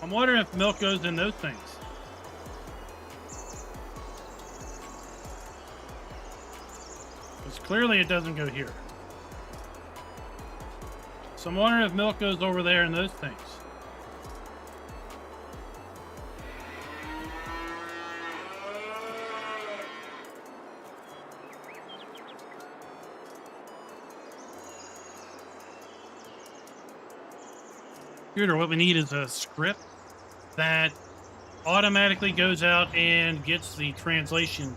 I'm wondering if milk goes in those things. Because clearly it doesn't go here. So I'm wondering if milk goes over there in those things. Computer, what we need is a script that automatically goes out and gets the translation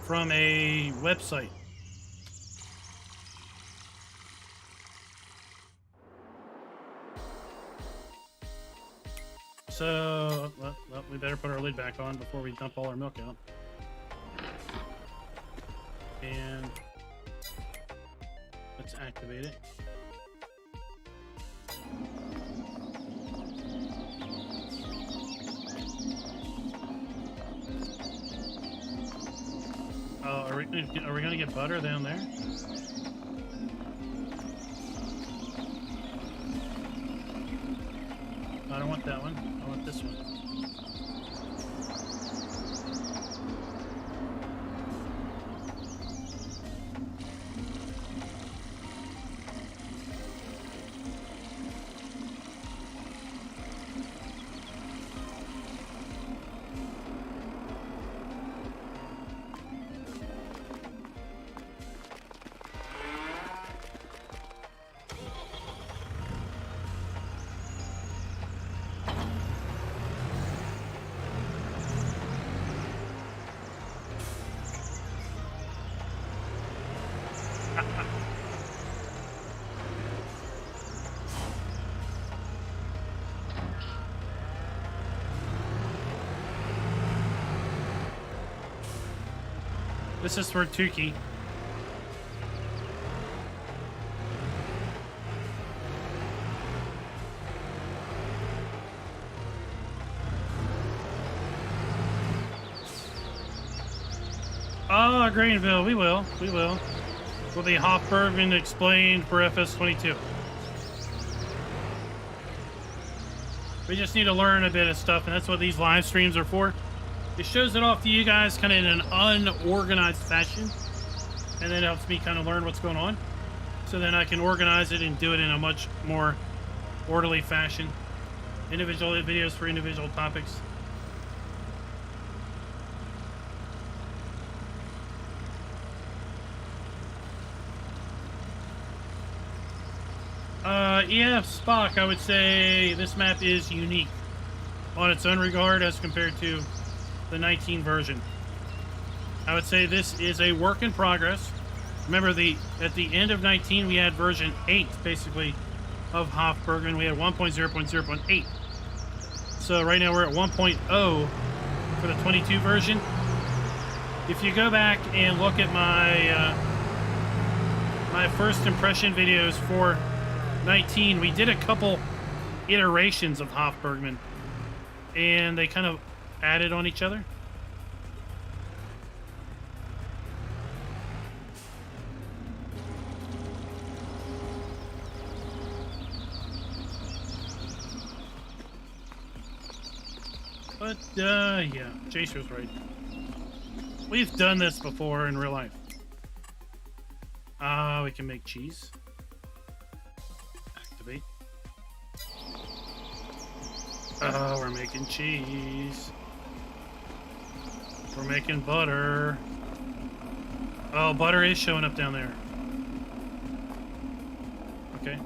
from a website. So, well, we better put our lid back on before we dump all our milk out. And let's activate it. Oh, are we gonna get butter down there? I don't want that one. I want this one. This is for Tukey. Oh, Greenville, we will. We will. Will be Hof Bergmann explained for FS22. We just need to learn a bit of stuff, and that's what these live streams are for. It shows it off to you guys kind of in an unorganized fashion, and then it helps me kind of learn what's going on. So then I can organize it and do it in a much more orderly fashion. Individual videos for individual topics. Yeah, Spock, I would say this map is unique. on its own regard as compared to the 19 version. I would say this is a work in progress. Remember, at the end of 19, we had version 8, basically, of Hof Bergmann. We had 1.0.0.8. So right now we're at 1.0 for the 22 version. If you go back and look at my my first impression videos for 19, we did a couple iterations of Hof Bergmann, and they kind of added on each other. But, yeah, Jace was right. We've done this before in real life. We can make cheese. Activate. Oh, we're making cheese. We're making butter. Oh, butter is showing up down there. Okay.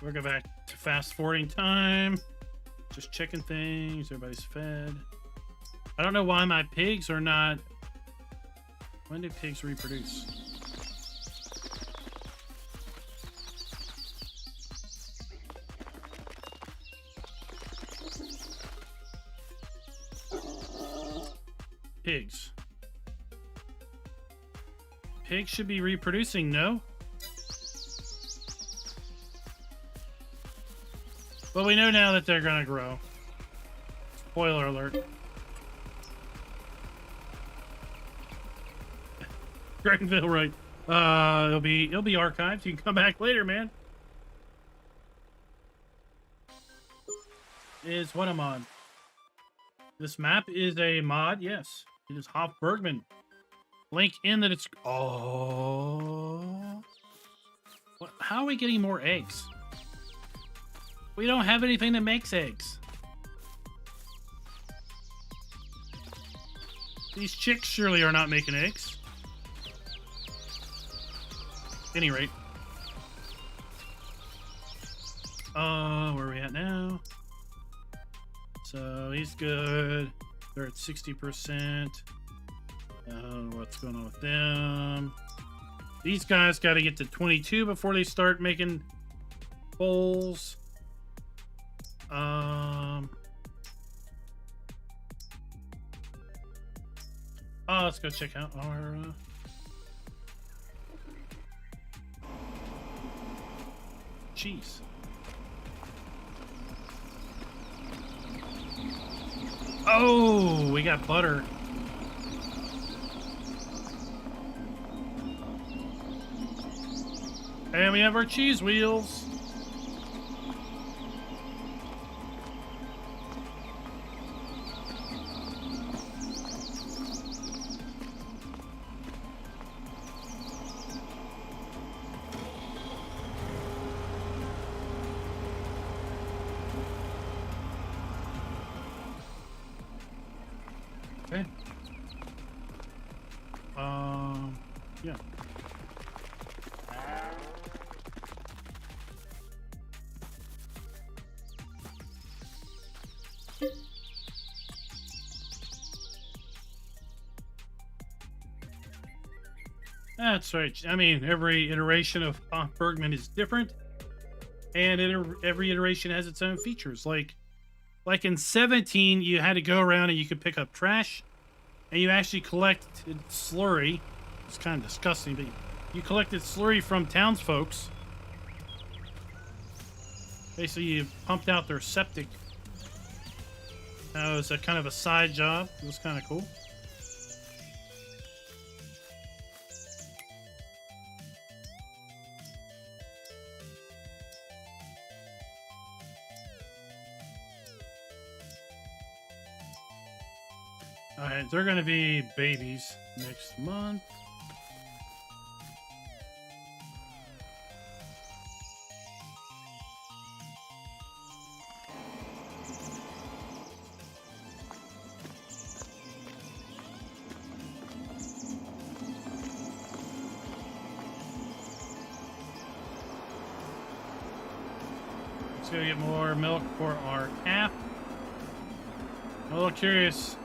We'll go back to fast forwarding time. Just checking things. Everybody's fed. I don't know why my pigs are not... When do pigs reproduce? Pigs. Pigs should be reproducing, no? But we know now that they're gonna grow. Spoiler alert. Granville, right? It'll be archived. You can come back later, man. Is what a mod. This map is a mod, yes. It is Hof Bergmann. Link in that it's... Oh... What? How are we getting more eggs? We don't have anything that makes eggs. These chicks surely are not making eggs. At any rate. Where are we at now? So he's good. They're at 60%. What's going on with them? These guys got to get to 22 before they start making bowls. Let's go check out our cheese. Oh, we got butter. And we have our cheese wheels. Okay. Yeah. That's right. I mean, every iteration of Hof Bergmann is different, and every iteration has its own features. Like in 17, you had to go around and you could pick up trash, and you actually collected slurry. It's kind of disgusting, but you collected slurry from townsfolks. Basically, you pumped out their septic. That was a kind of a side job. It was kind of cool. Alright, they're going to be babies next month. Let's go get more milk for our calf. I'm a little curious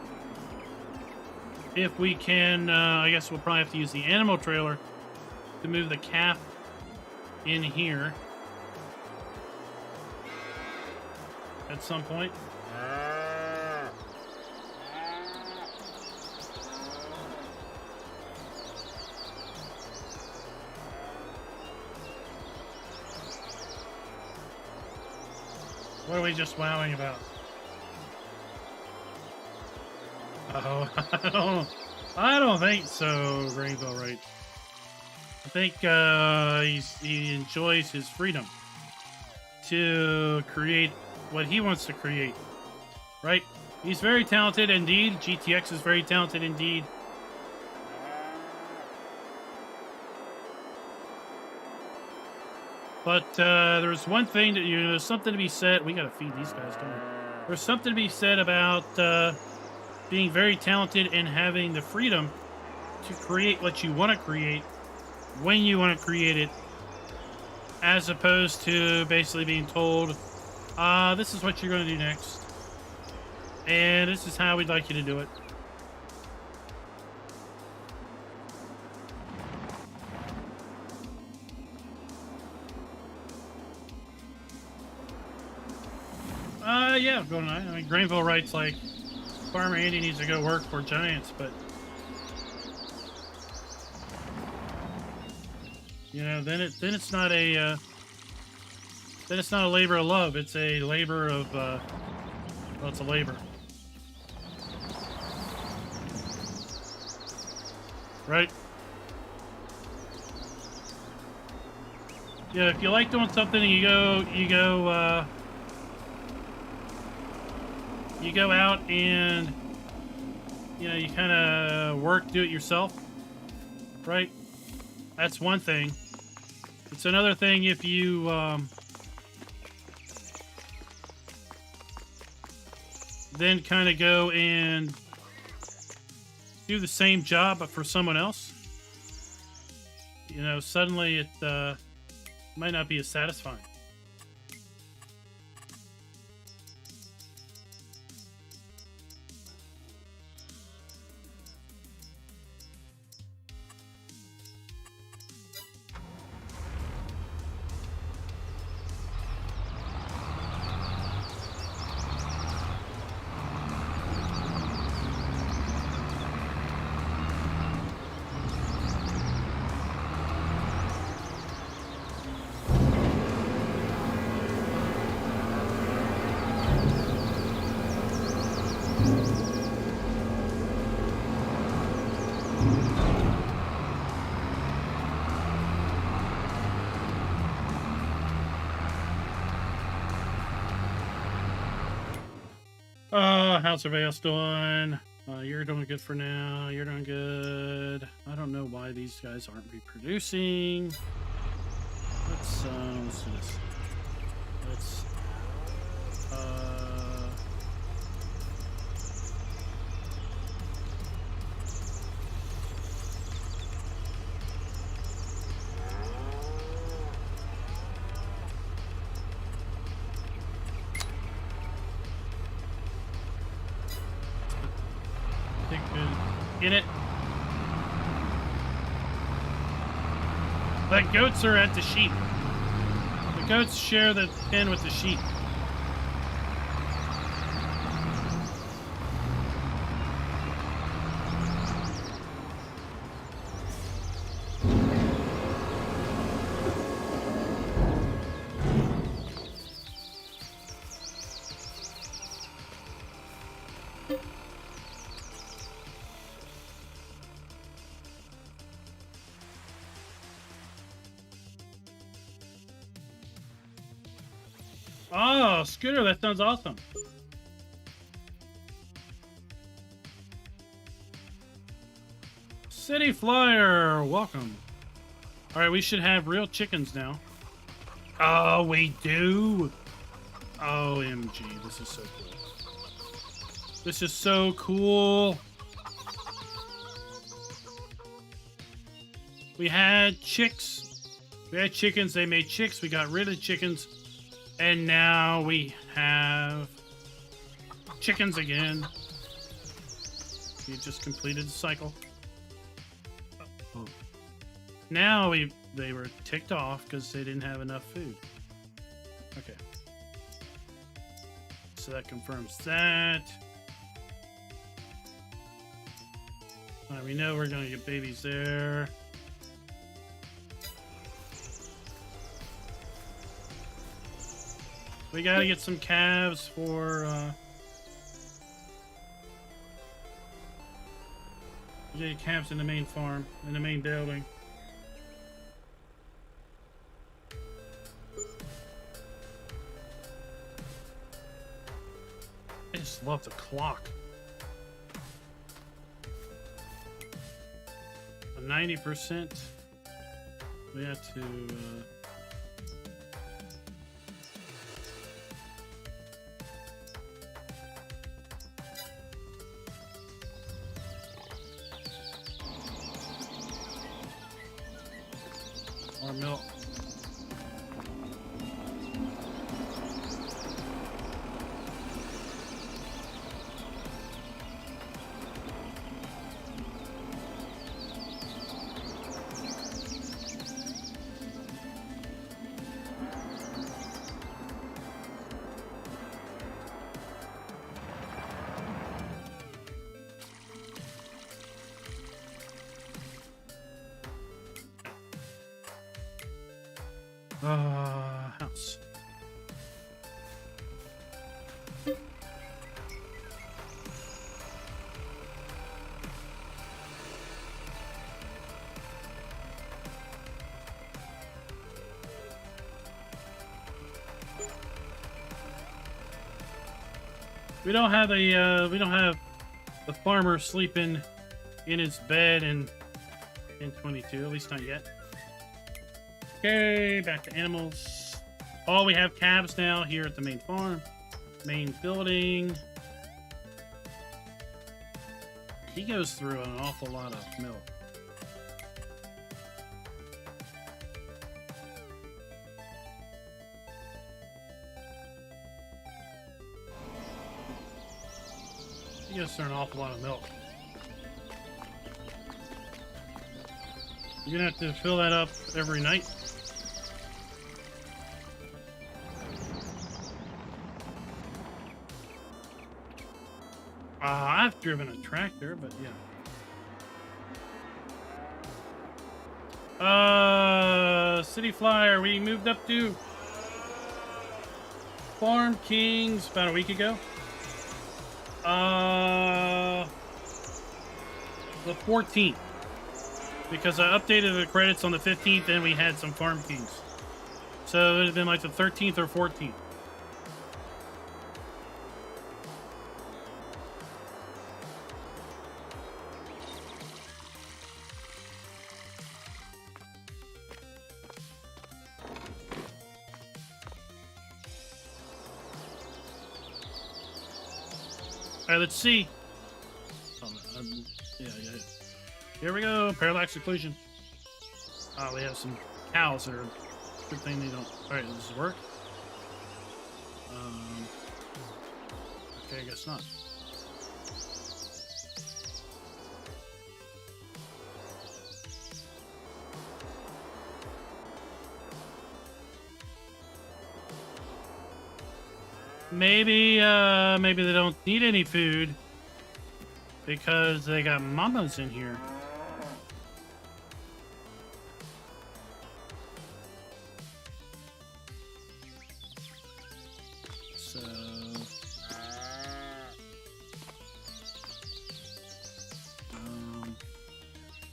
if we can, I guess we'll probably have to use the animal trailer to move the calf in here at some point. What are we just wowing about? Oh, I don't think so, Rainbow, right? I think he enjoys his freedom to create what he wants to create, right? He's very talented indeed. GTX is very talented indeed. But there's one thing that, you know, there's something to be said. We gotta feed these guys, don't we? There's something to be said about being very talented and having the freedom to create what you want to create when you want to create it, as opposed to basically being told, this is what you're going to do next, and this is how we'd like you to do it. Yeah, going on. I mean, Granville writes like, Farmer Andy needs to go work for Giants, but you know, then it's not a labor of love. It's a labor of well, it's a labor, right? Yeah, if you like doing something and you go out and, you know, you kind of do it yourself, right? That's one thing. It's another thing if you then kind of go and do the same job but for someone else. You know, suddenly it might not be as satisfying. How's everybody else doing? You're doing good for now. You're doing good. I don't know why these guys aren't reproducing. Let's do this. Let's in it. The goats are at the sheep. The goats share the pen with the sheep. Oh, Scooter, that sounds awesome. City Flyer, welcome. All right, we should have real chickens now. Oh, we do? OMG, this is so cool. This is so cool. We had chicks. We had chickens, they made chicks. We got rid of chickens. And now we have chickens again. We just completed the cycle. Oh. Now they were ticked off because they didn't have enough food. Okay. So that confirms that. We know we're going to get babies there. We got to get some calves for... get calves in the main farm, in the main building. I just love the clock. 90%. We have to more milk. House. We don't have the farmer sleeping in his bed in 22, at least not yet. Okay, back to animals. Oh, we have calves now here at the main farm. Main building. He goes through an awful lot of milk. He goes through an awful lot of milk. You're gonna have to fill that up every night. I've driven a tractor, but yeah. City Flyer, we moved up to Farm Kings about a week ago. The 14th. Because I updated the credits on the 15th and we had some Farm Kings. So it would have been like the 13th or 14th. Alright, let's see. Yeah. Here we go. Parallax occlusion. We have some cows that are... Good thing they don't... Alright, does this work? Okay, I guess not. Maybe they don't need any food because they got mamas in here. So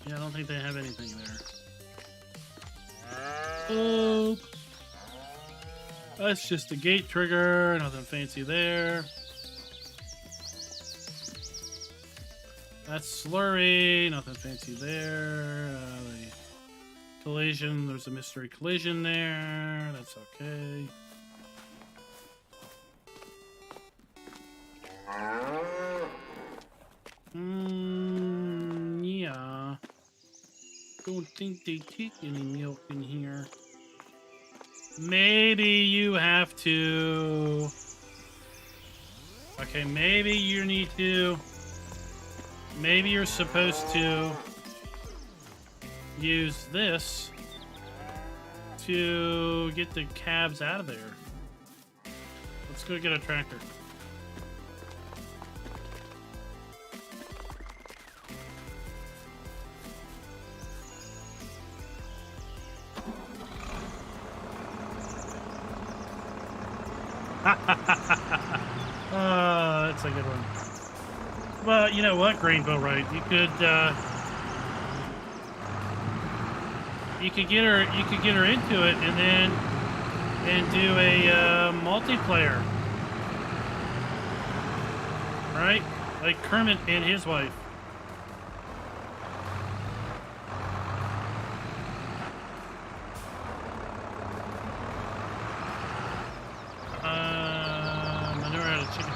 yeah, I don't think they have anything there. Oh. That's just a gate trigger, nothing fancy there. That's slurry, nothing fancy there. The collision, there's a mystery collision there. That's okay. Yeah. Don't think they take any milk in here. Maybe you have to... Okay, maybe you need to... Maybe you're supposed to use this to get the cabs out of there. Let's go get a tractor. That's a good one. Well, you know what, Greenville, right? You could get her into it, and do a multiplayer, right? Like Kermit and his wife. Manure out of chicken.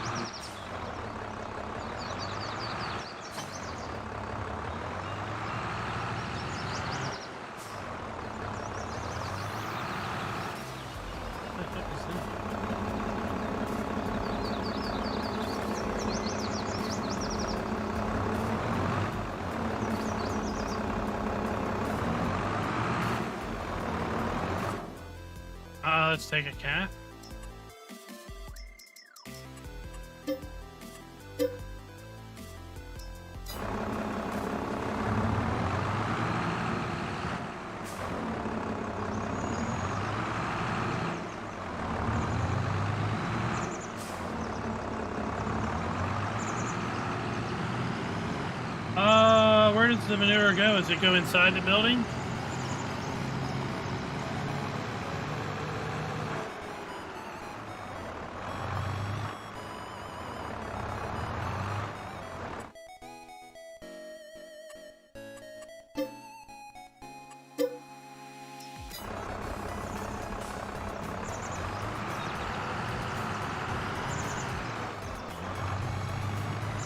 Let's take a calf. Where does the manure go? Does it go inside the building?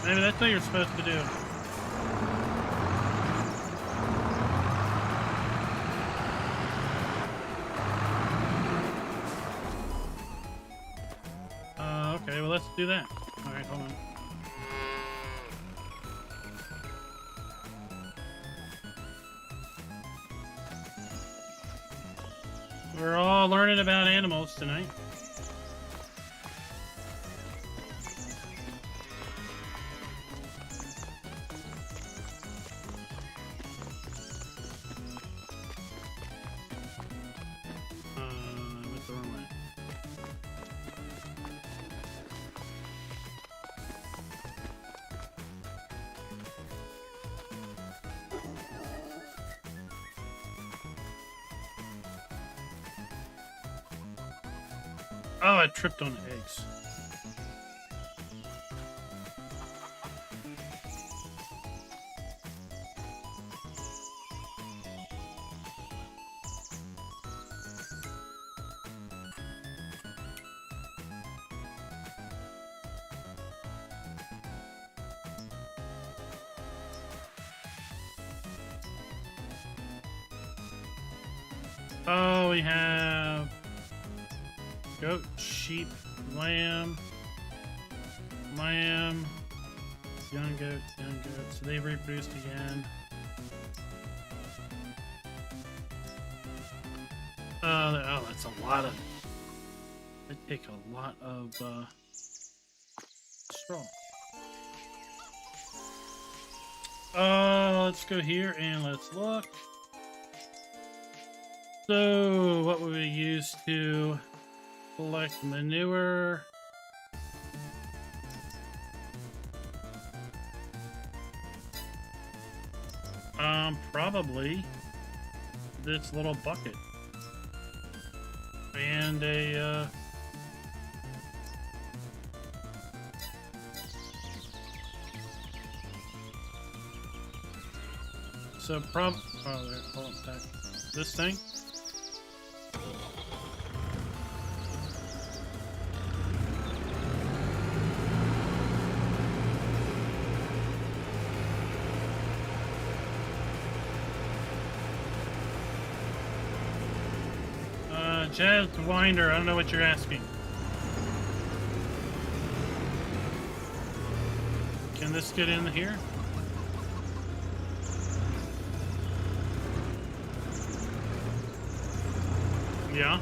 Maybe that's what you're supposed to do. Okay, well, let's do that. All right, hold on. We're all learning about animals tonight. What's the wrong way? Oh, I tripped on eggs. Oh, we have goat, sheep, lamb, young goat. So they've reproduced again. Oh, that's a lot of. They take a lot of straw. Let's go here and let's look. So, what would we use to collect manure? Probably this little bucket. And a, so oh, there, hold on, back. This thing? Just winder. I don't know what you're asking. Can this get in here? Yeah.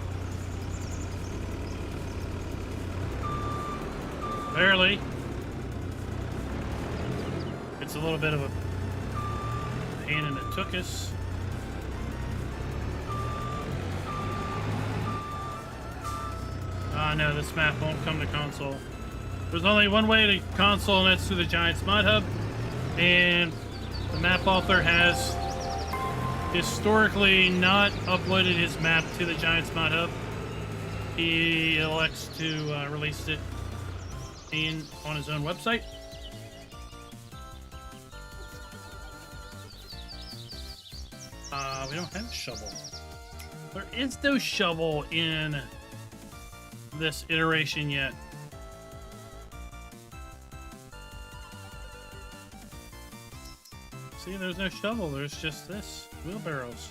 Barely. It's a little bit of a pain in the tuchus. No, this map won't come to console. There's only one way to console, and that's through the Giants Mod Hub. And the map author has historically not uploaded his map to the Giants Mod Hub. He elects to release it on his own website. We don't have a shovel. There is no shovel in this iteration yet. See, there's no shovel. There's just this. Wheelbarrows.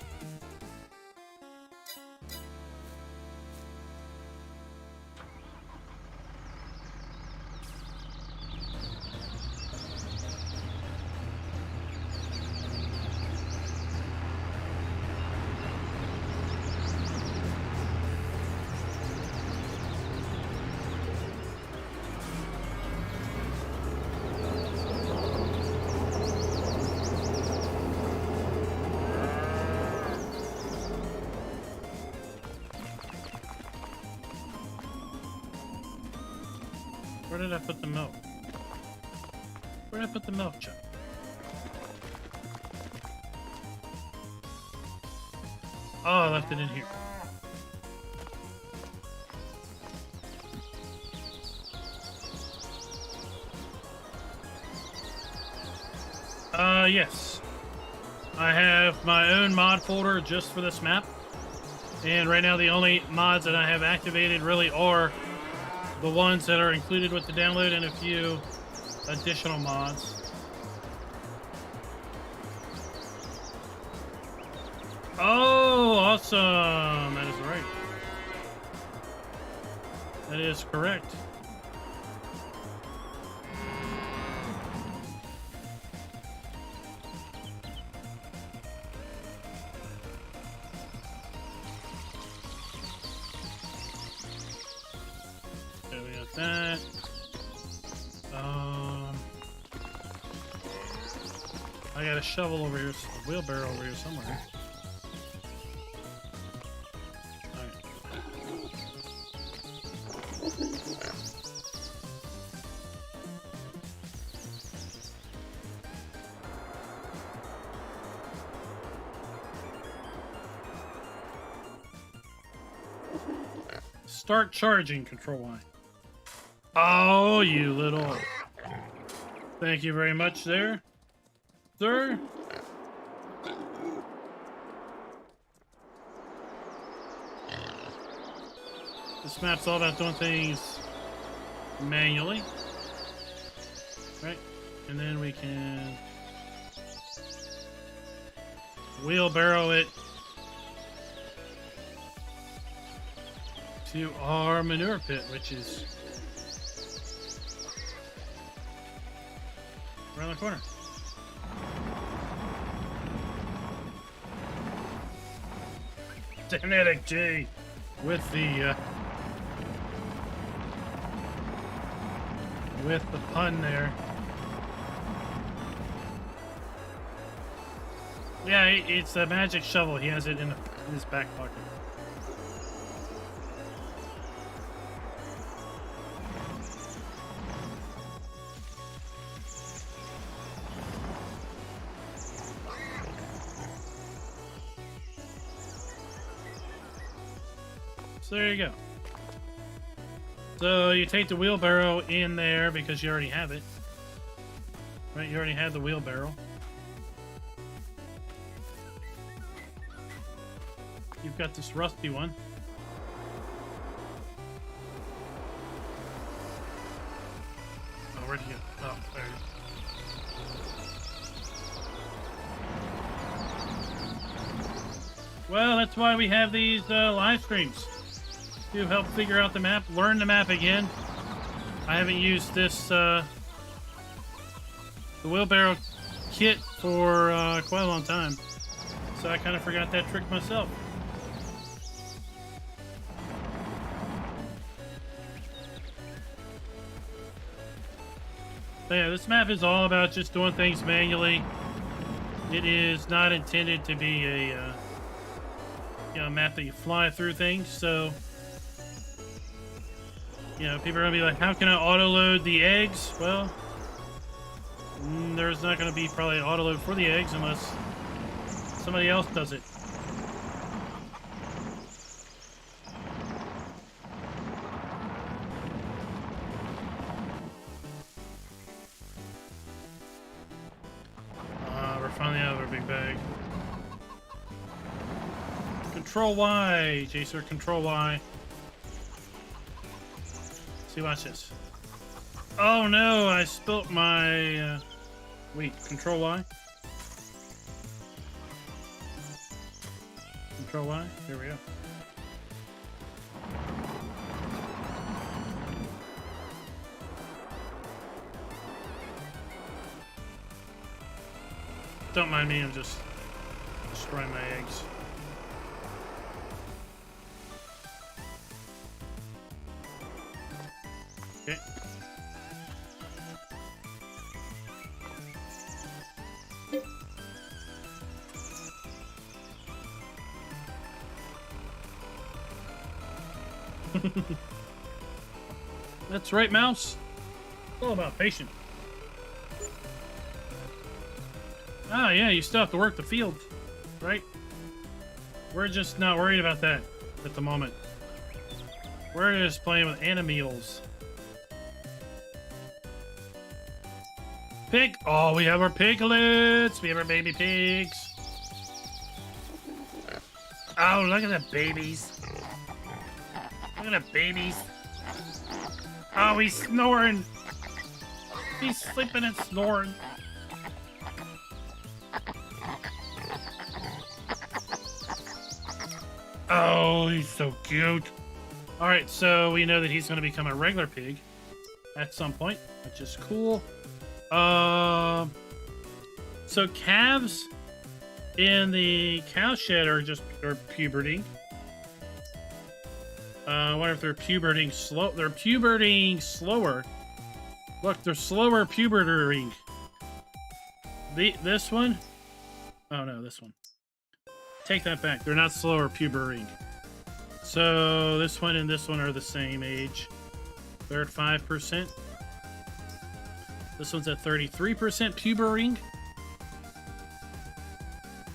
Where did I put the milk? Where did I put the milk jug? Oh, I left it in here. Yes. I have my own mod folder just for this map. And right now the only mods that I have activated really are the ones that are included with the download and a few additional mods. Oh, awesome. That is right. That is correct. That. I got a shovel over here, a wheelbarrow over here somewhere. Alright. Start charging, Control Y. Oh, you little... Thank you very much there, sir. This map's all about doing things manually. Right? And then we can wheelbarrow it to our manure pit, which is around the corner. Genetic G with the pun there. Yeah, it's a magic shovel. He has it in his back pocket. So there you go. So you take the wheelbarrow in there because you already have it. Right, you already have the wheelbarrow. You've got this rusty one. Oh, where'd you go? Oh, there you go. Well, that's why we have these live streams. to help figure out the map, learn the map again. I haven't used this, the wheelbarrow kit for quite a long time. So I kind of forgot that trick myself. But yeah, this map is all about just doing things manually. It is not intended to be a map that you fly through things. So, people are gonna be like, "How can I auto load the eggs?" Well, there's not gonna be probably an auto load for the eggs unless somebody else does it. We're finally out of our big bag. Control Y, Jacer, Control Y. See, watch this. Oh no, I spilt my, wait, Control Y? Control Y, here we go. Don't mind me, I'm just destroying my eggs. Okay. That's right, Mouse. It's all about patience. Oh, yeah, you still have to work the field, right? We're just not worried about that at the moment. We're just playing with animals. Pig! Oh, we have our piglets! We have our baby pigs! Oh, look at the babies! Look at the babies! Oh, he's snoring! He's sleeping and snoring. Oh, he's so cute. Alright, so we know that he's going to become a regular pig at some point, which is cool. So calves in the cow shed are puberting. I wonder if they're puberting slow. They're puberting slower. Look, they're slower puberting. This one? Oh no, this one. Take that back. They're not slower puberting. So this one and this one are the same age. They're at 5%. This one's at 33% puberting.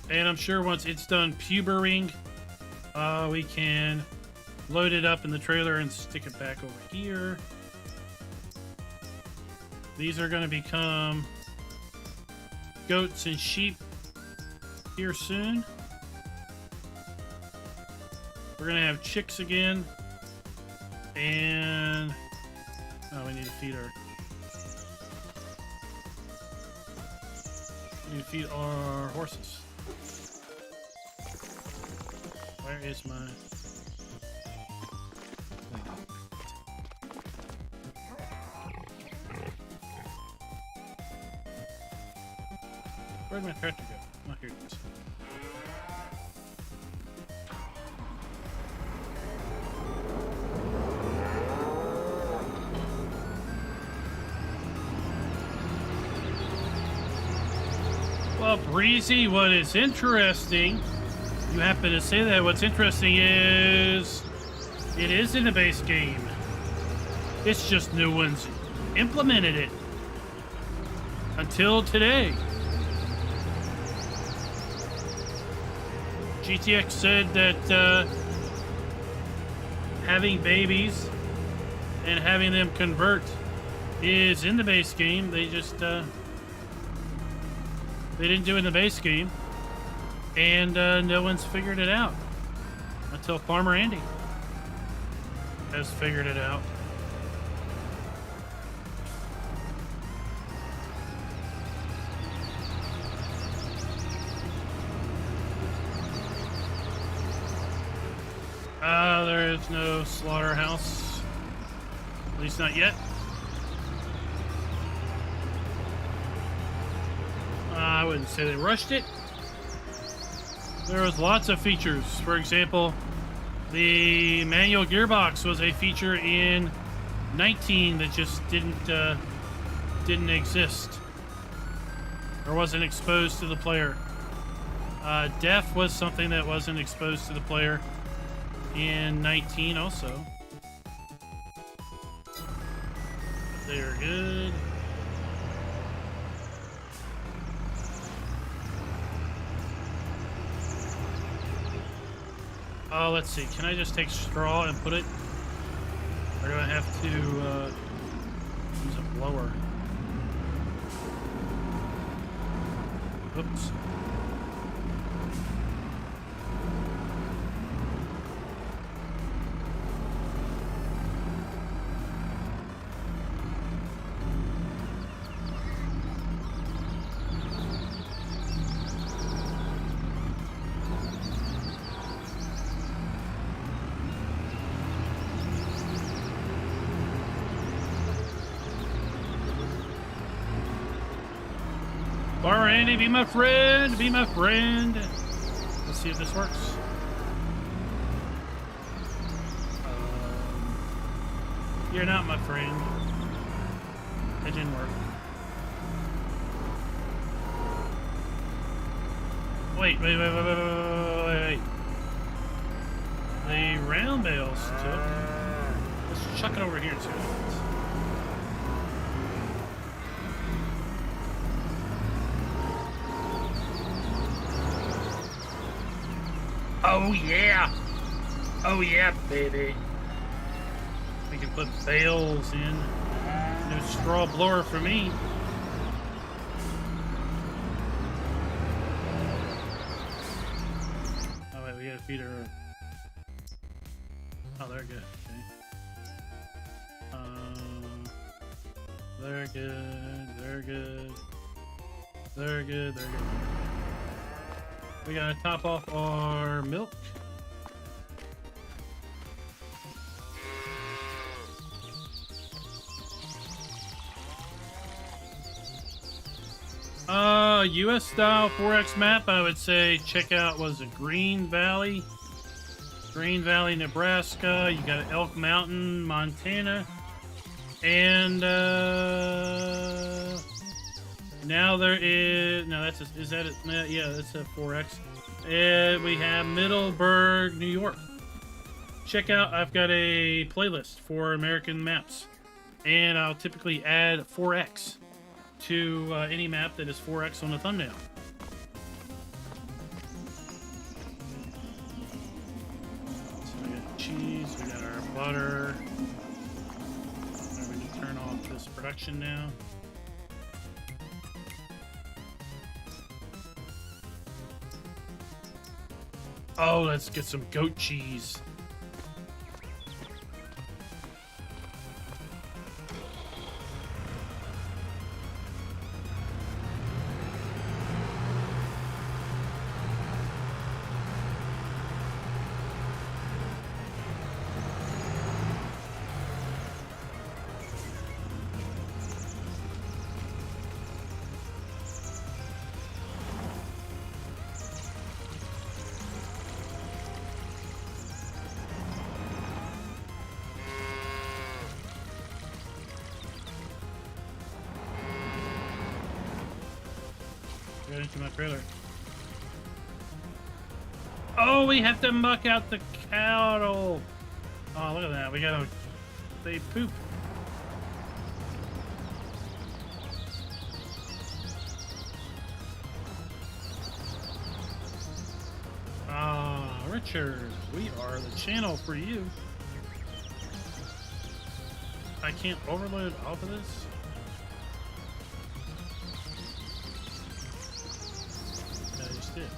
And I'm sure once it's done puberting, we can load it up in the trailer and stick it back over here. These are going to become goats and sheep here soon. We're going to have chicks again. And oh, we need to feed our horses. Where is my Where'd my tractor go? Oh, here it is. Well, Breezy, what is interesting, you happen to say that, what's interesting is it is in the base game. It's just new ones implemented it until today. GTX said that having babies and having them convert is in the base game. They just they didn't do it in the base game, and no one's figured it out until Farmer Andy has figured it out. is no slaughterhouse. At least not yet. I wouldn't say they rushed it. There was lots of features. For example, the manual gearbox was a feature in 19 that just didn't exist or wasn't exposed to the player. Def was something that wasn't exposed to the player in 19 also. They're good. Oh, let's see. Can I just take straw and put it? Or do I have to use a blower? Oops. Bar Randy, be my friend, be my friend. Let's see if this works. You're not my friend. It didn't work. Wait. The round bales took. Let's chuck it over here too. Oh yeah! Oh yeah, baby! We can put bales in. No straw blower for me. Oh wait, we gotta feed her. Oh, they're good. Okay. They're good. They're good. They're good. They're good. We gotta top off our milk. US style 4X map, I would say check out was a Green Valley, Nebraska. You got Elk Mountain, Montana, and now there is is that it? Yeah, that's a 4X. And we have Middleburg, New York. Check out, I've got a playlist for American maps, and I'll typically add 4X to any map that is 4X on the thumbnail. So we got cheese, we got our butter. We can turn off this production now. Oh, let's get some goat cheese. Get into my trailer. Oh, we have to muck out the cattle. Oh, look at that. We gotta. They poop. Ah, Richard, we are the channel for you. I can't overload off of this. I just did.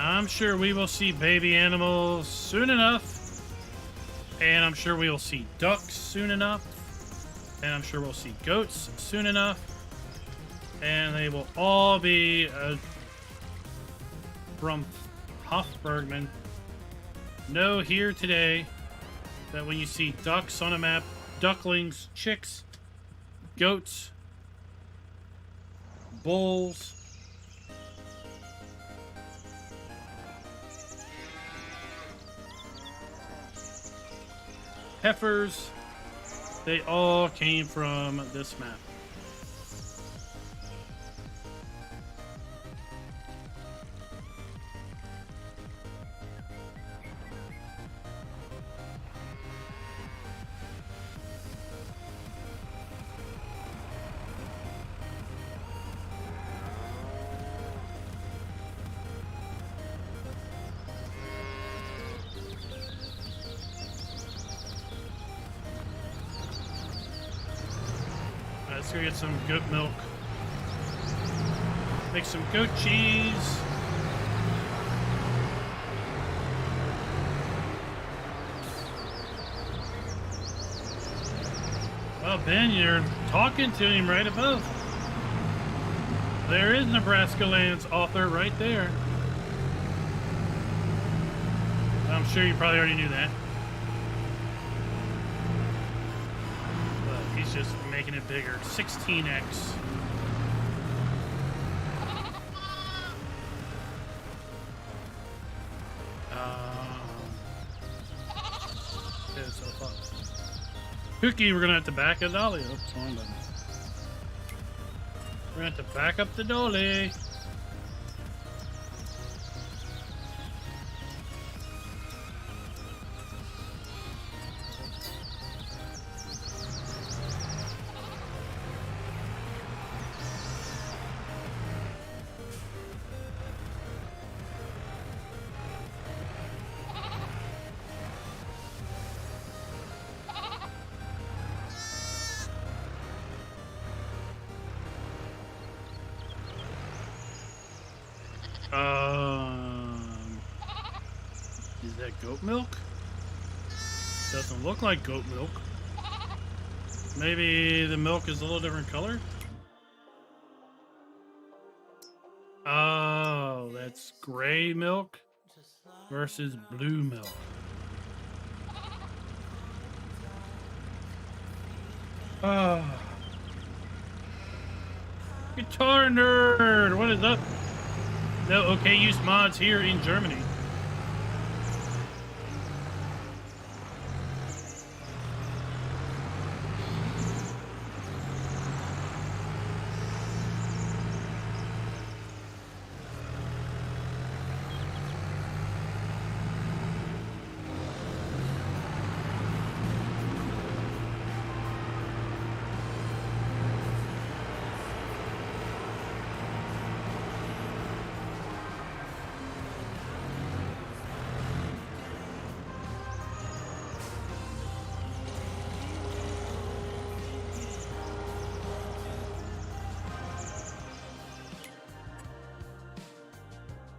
Now, I'm sure we will see baby animals soon enough. And I'm sure we will see ducks soon enough. And I'm sure we'll see goats soon enough. And they will all be from Hof Bergmann. Know here today that when you see ducks on a map, ducklings, chicks, goats, bulls, heifers, they all came from this map. Let's go get some goat milk. Make some goat cheese. Well, Ben, you're talking to him right above. There is Nebraska Land's author right there. I'm sure you probably already knew that. But he's just making it bigger. 16x. Cookie, we're gonna have to back a dolly up. We're gonna have to back up the dolly. Is that goat milk? Doesn't look like goat milk. Maybe the milk is a little different color? Oh, that's gray milk versus blue milk. Oh. Guitar nerd, what is up? No okay use mods here in Germany.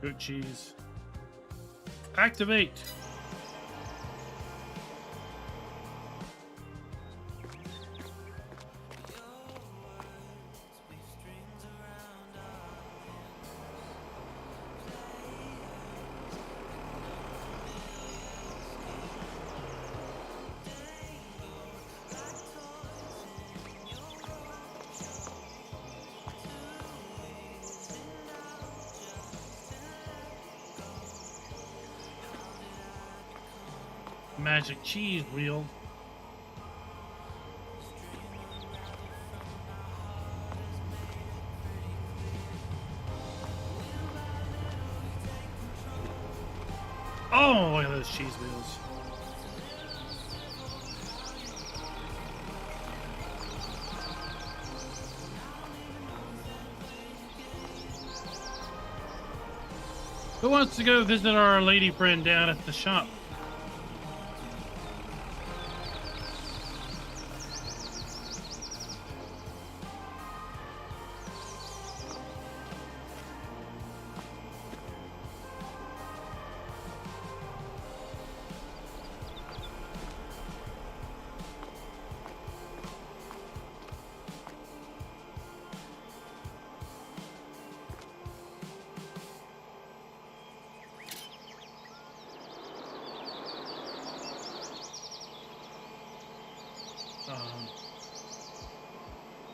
Goat cheese. Activate. Magic cheese wheel. Oh, look at those cheese wheels. Who wants to go visit our lady friend down at the shop?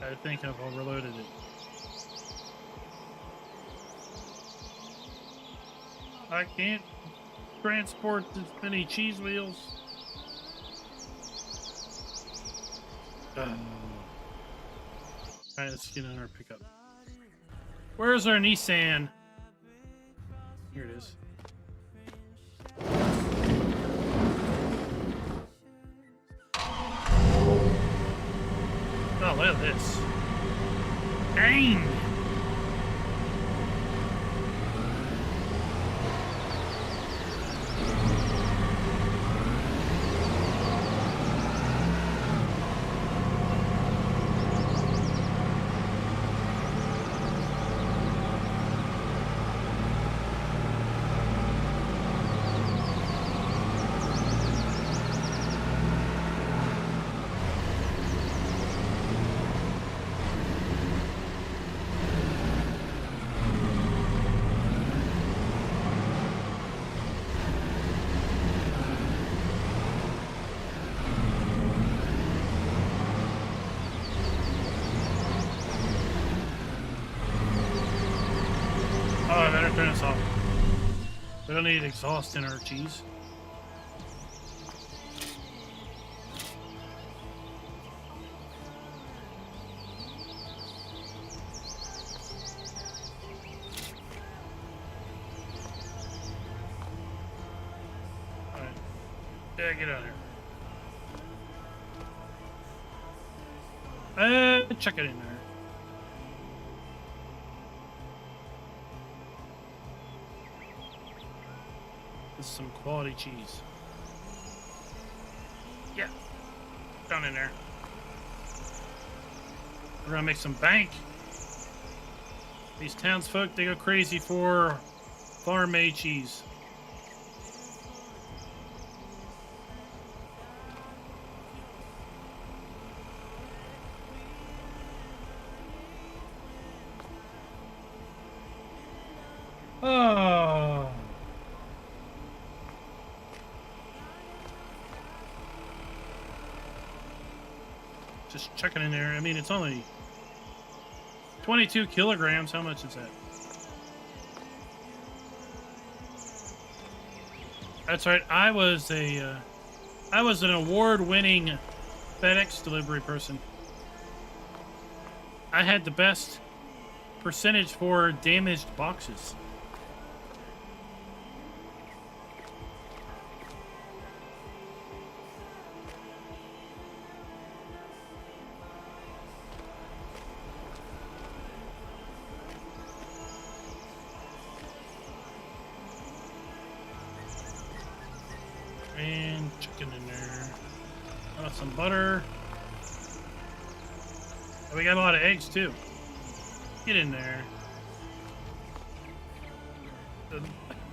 I think I've overloaded it. I can't transport this many cheese wheels. Alright, let's get in our pickup. Where's our Nissan? Here it is. Oh, look at this. Dang! I better turn this off. We don't need exhaust in our cheese. Alright. Yeah, get out of here. Check it in there. Some quality cheese. Yeah, down in there. We're gonna make some bank. These townsfolk, they go crazy for farm-made cheese. Oh. Just checking in there. I mean, it's only 22 kilograms. How much is that? That's right. I was an award-winning FedEx delivery person. I had the best percentage for damaged boxes. And chicken in there. Oh, some butter. Oh, we got a lot of eggs too. Get in there.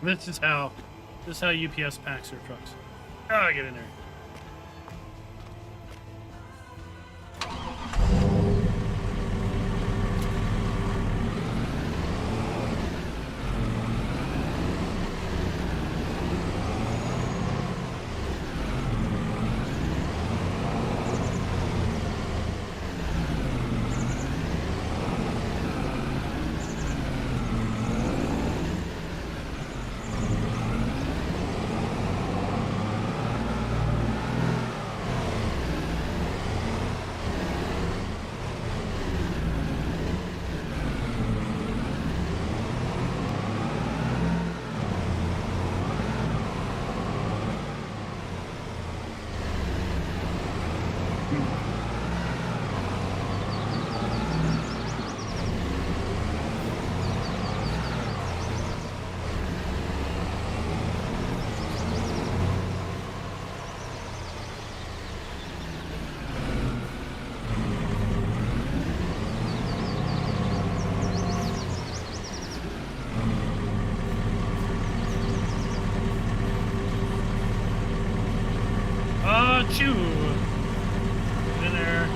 This is how UPS packs their trucks. Oh, get in there. Chew. Get in there.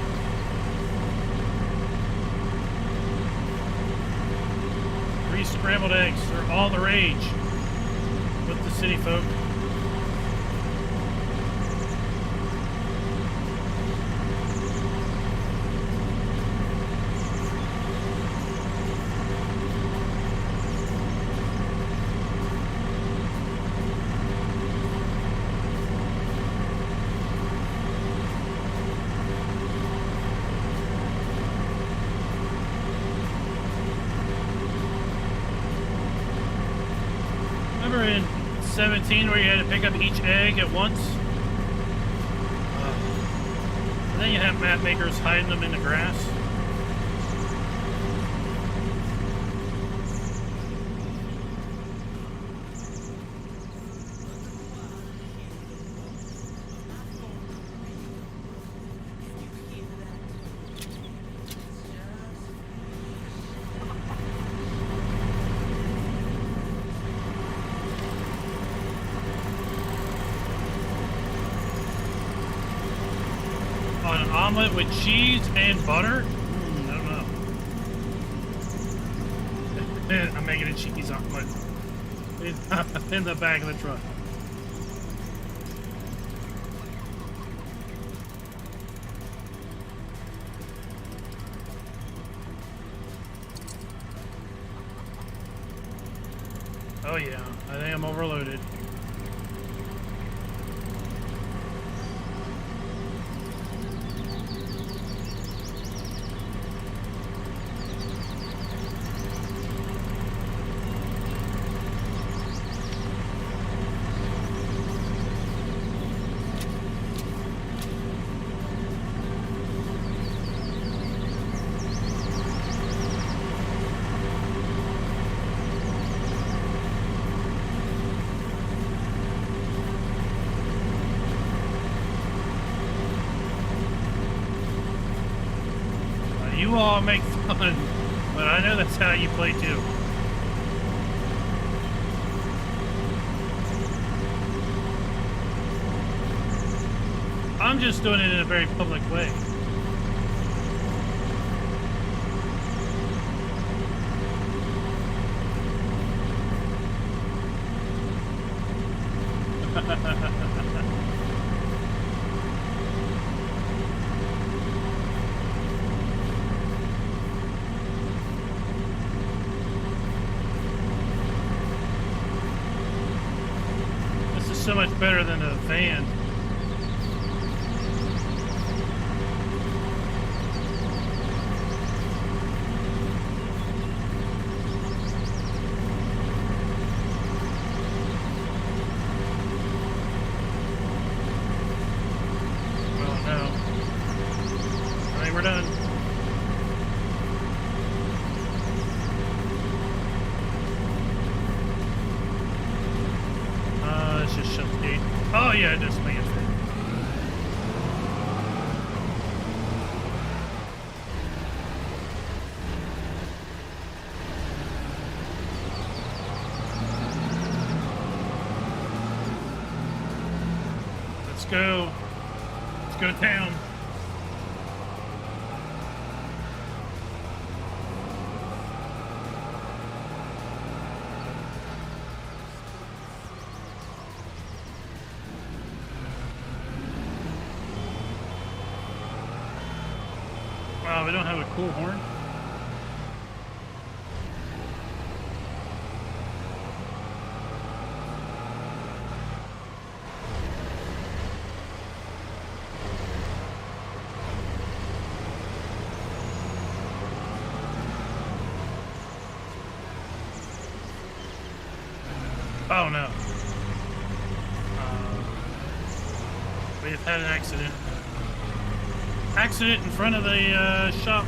Re-scrambled eggs. They're all the rage with the city folk. 17 where you had to pick up each egg at once. And then you have map makers hiding them in the grass. An omelet with cheese and butter? I don't know. I'm making a cheese omelet in the back of the truck. Oh yeah, I think I'm overloaded. You all make fun, but I know that's how you play too. I'm just doing it in a very public way. So much better than a van. Oh no. I think we're done. Just shut the gate. Oh yeah, it does make it fit. Let's go. Let's go to town. Wow, we don't have a cool horn. Oh no. We've had an accident. Accident in front of the shop.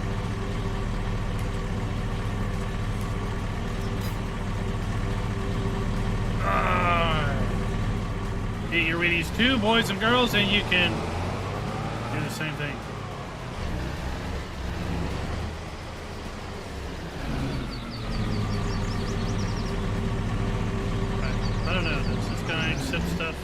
Eat your Wheaties too, boys and girls, and you can do the same thing. I don't know, does this guy accept stuff?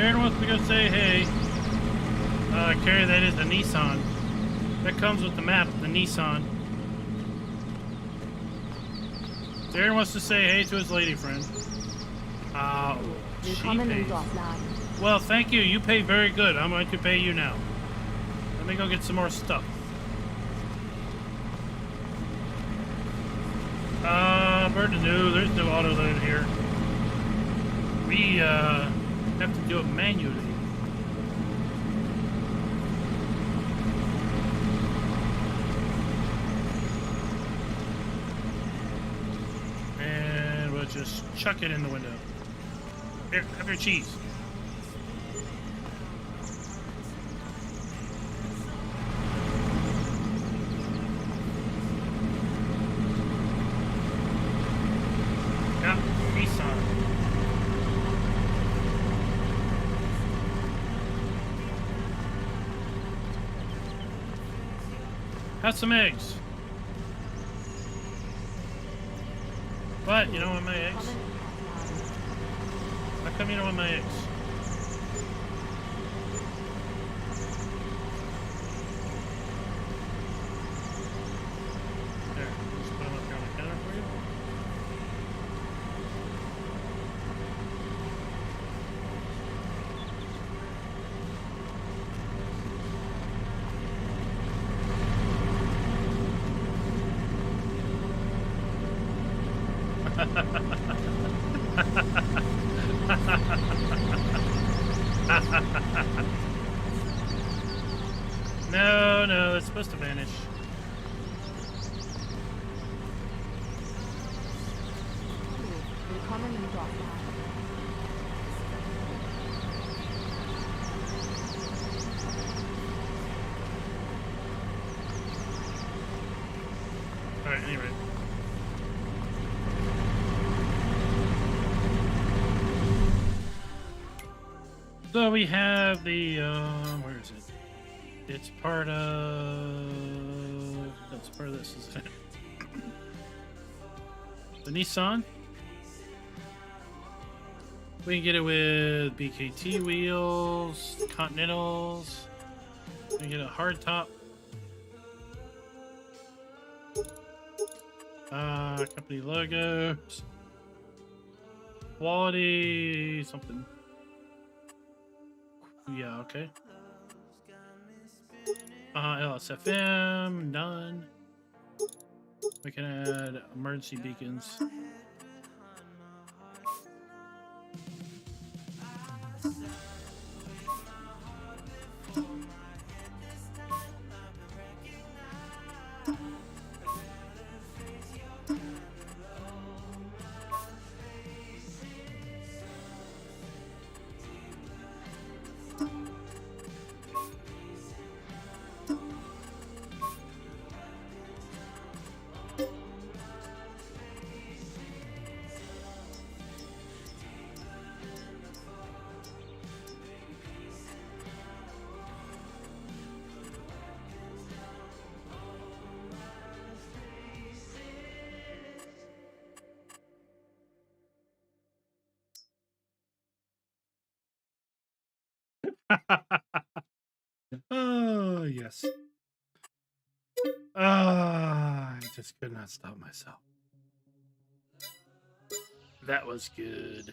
Aaron wants to go say hey. Carrie, that is the Nissan. That comes with the map, the Nissan. Aaron wants to say hey to his lady friend. She pays. Well, thank you. You pay very good. I'm going to pay you now. Let me go get some more stuff. No, there's no auto load here. We have to do it manually. And we'll just chuck it in the window. Here, have your cheese. Have some eggs. What? You don't want my eggs? How come you don't want my eggs? There, just put them up here on the counter for you. No, it's supposed to vanish. Alright, anyway. So we have the, where is it? It's part of, that's part of this, isn't it? The Nissan. We can get it with BKT wheels, Continentals. We can get a hard top. Company logos. Quality, something. Yeah, okay. LSFM, none. We can add emergency beacons. Oh, yes. I just could not stop myself. That was good.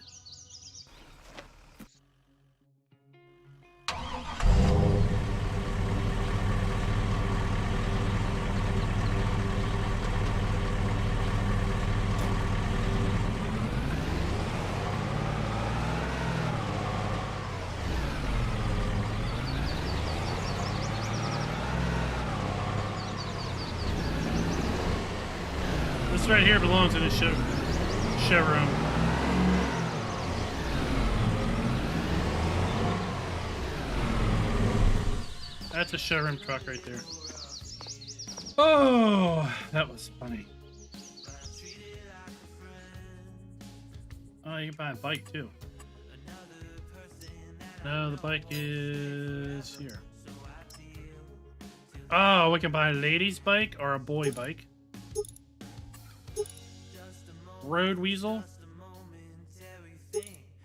This right here belongs in a showroom. That's a showroom truck right there. Oh, that was funny. Oh, you can buy a bike too. No, the bike is here. Oh, we can buy a lady's bike or a boy bike. Road Weasel.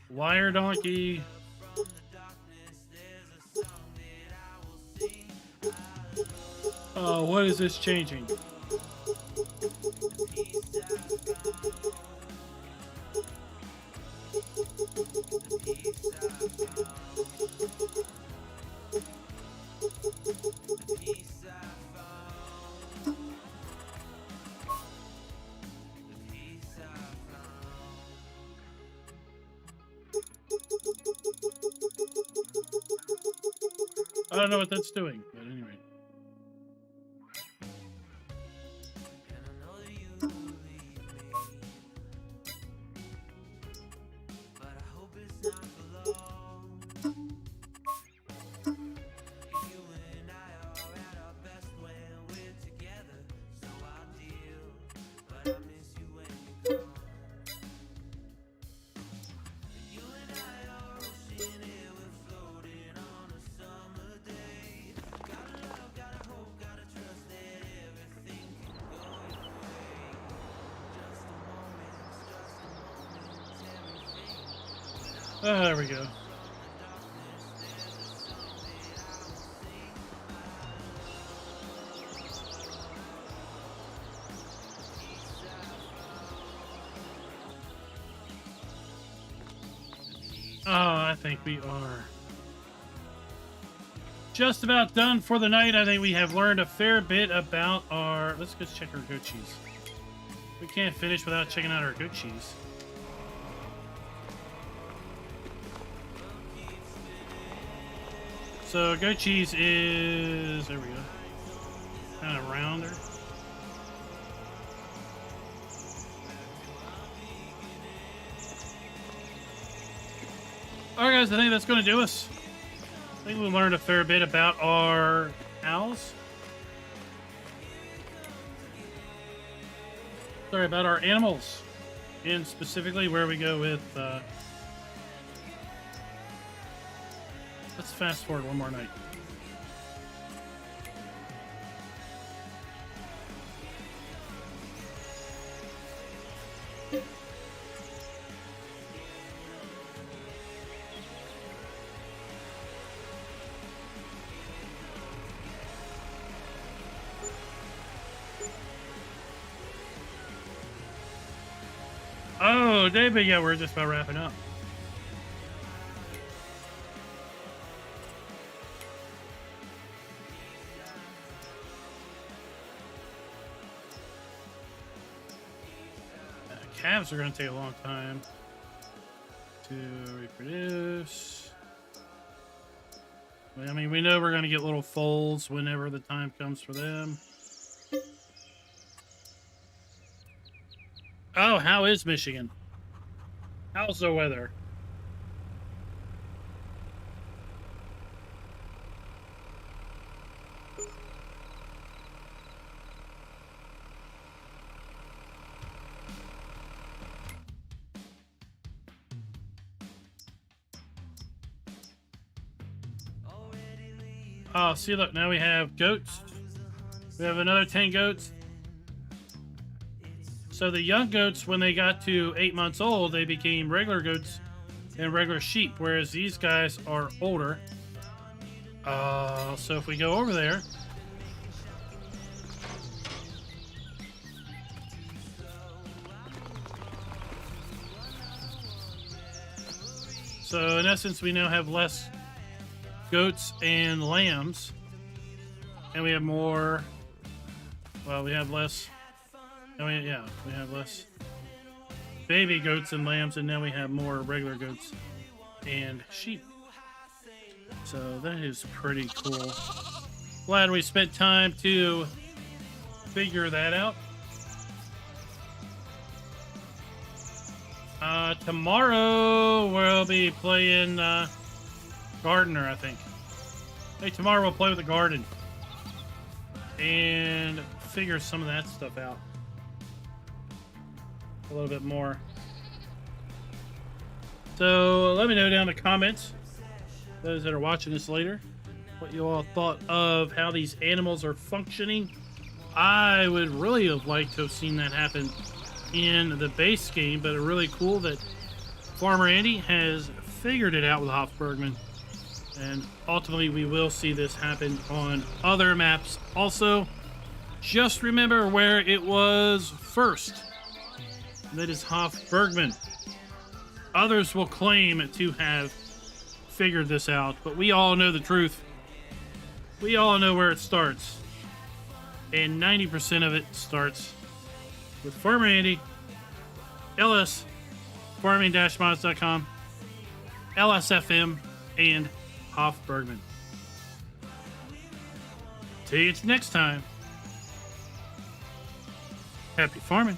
Wire Donkey. Oh, what is this changing? I don't know what that's doing, but anyway. Oh, there we go. Oh, I think we are just about done for the night. I think we have learned a fair bit about our... Let's go check our goat cheese. We can't finish without checking out our goat cheese. So goat cheese is... There we go. Kind of rounder. Alright guys, I think that's going to do us. I think we learned a fair bit about our cows. Sorry, about our animals. And specifically where we go with... Let's fast forward one more night. Oh, David, yeah, we're just about wrapping up. Calves are going to take a long time to reproduce. I mean, we know we're going to get little foals whenever the time comes for them. Oh, how is Michigan? How's the weather? Oh, see, look, now we have goats. We have another 10 goats. So the young goats, when they got to 8 months old, they became regular goats and regular sheep, whereas these guys are older. So if we go over there, so in essence, we now have less goats and lambs, and we have more. Well, we have less. We have less baby goats and lambs, and now we have more regular goats and sheep. So that is pretty cool. Glad we spent time to figure that out. Tomorrow we'll be playing Gardener, I think. Hey, tomorrow we'll play with the garden and figure some of that stuff out a little bit more. So let me know down in the comments, those that are watching this later, what you all thought of how these animals are functioning. I would really have liked to have seen that happen in the base game, but it's really cool that Farmer Andy has figured it out with Hof Bergmann And ultimately, we will see this happen on other maps also. Just remember where it was first. And that is Hof Bergmann. Others will claim to have figured this out, but we all know the truth. We all know where it starts. And 90% of it starts with Farmer Andy, LS, farming-mods.com, LSFM, and Hof Bergmann. Till you next time. Happy farming.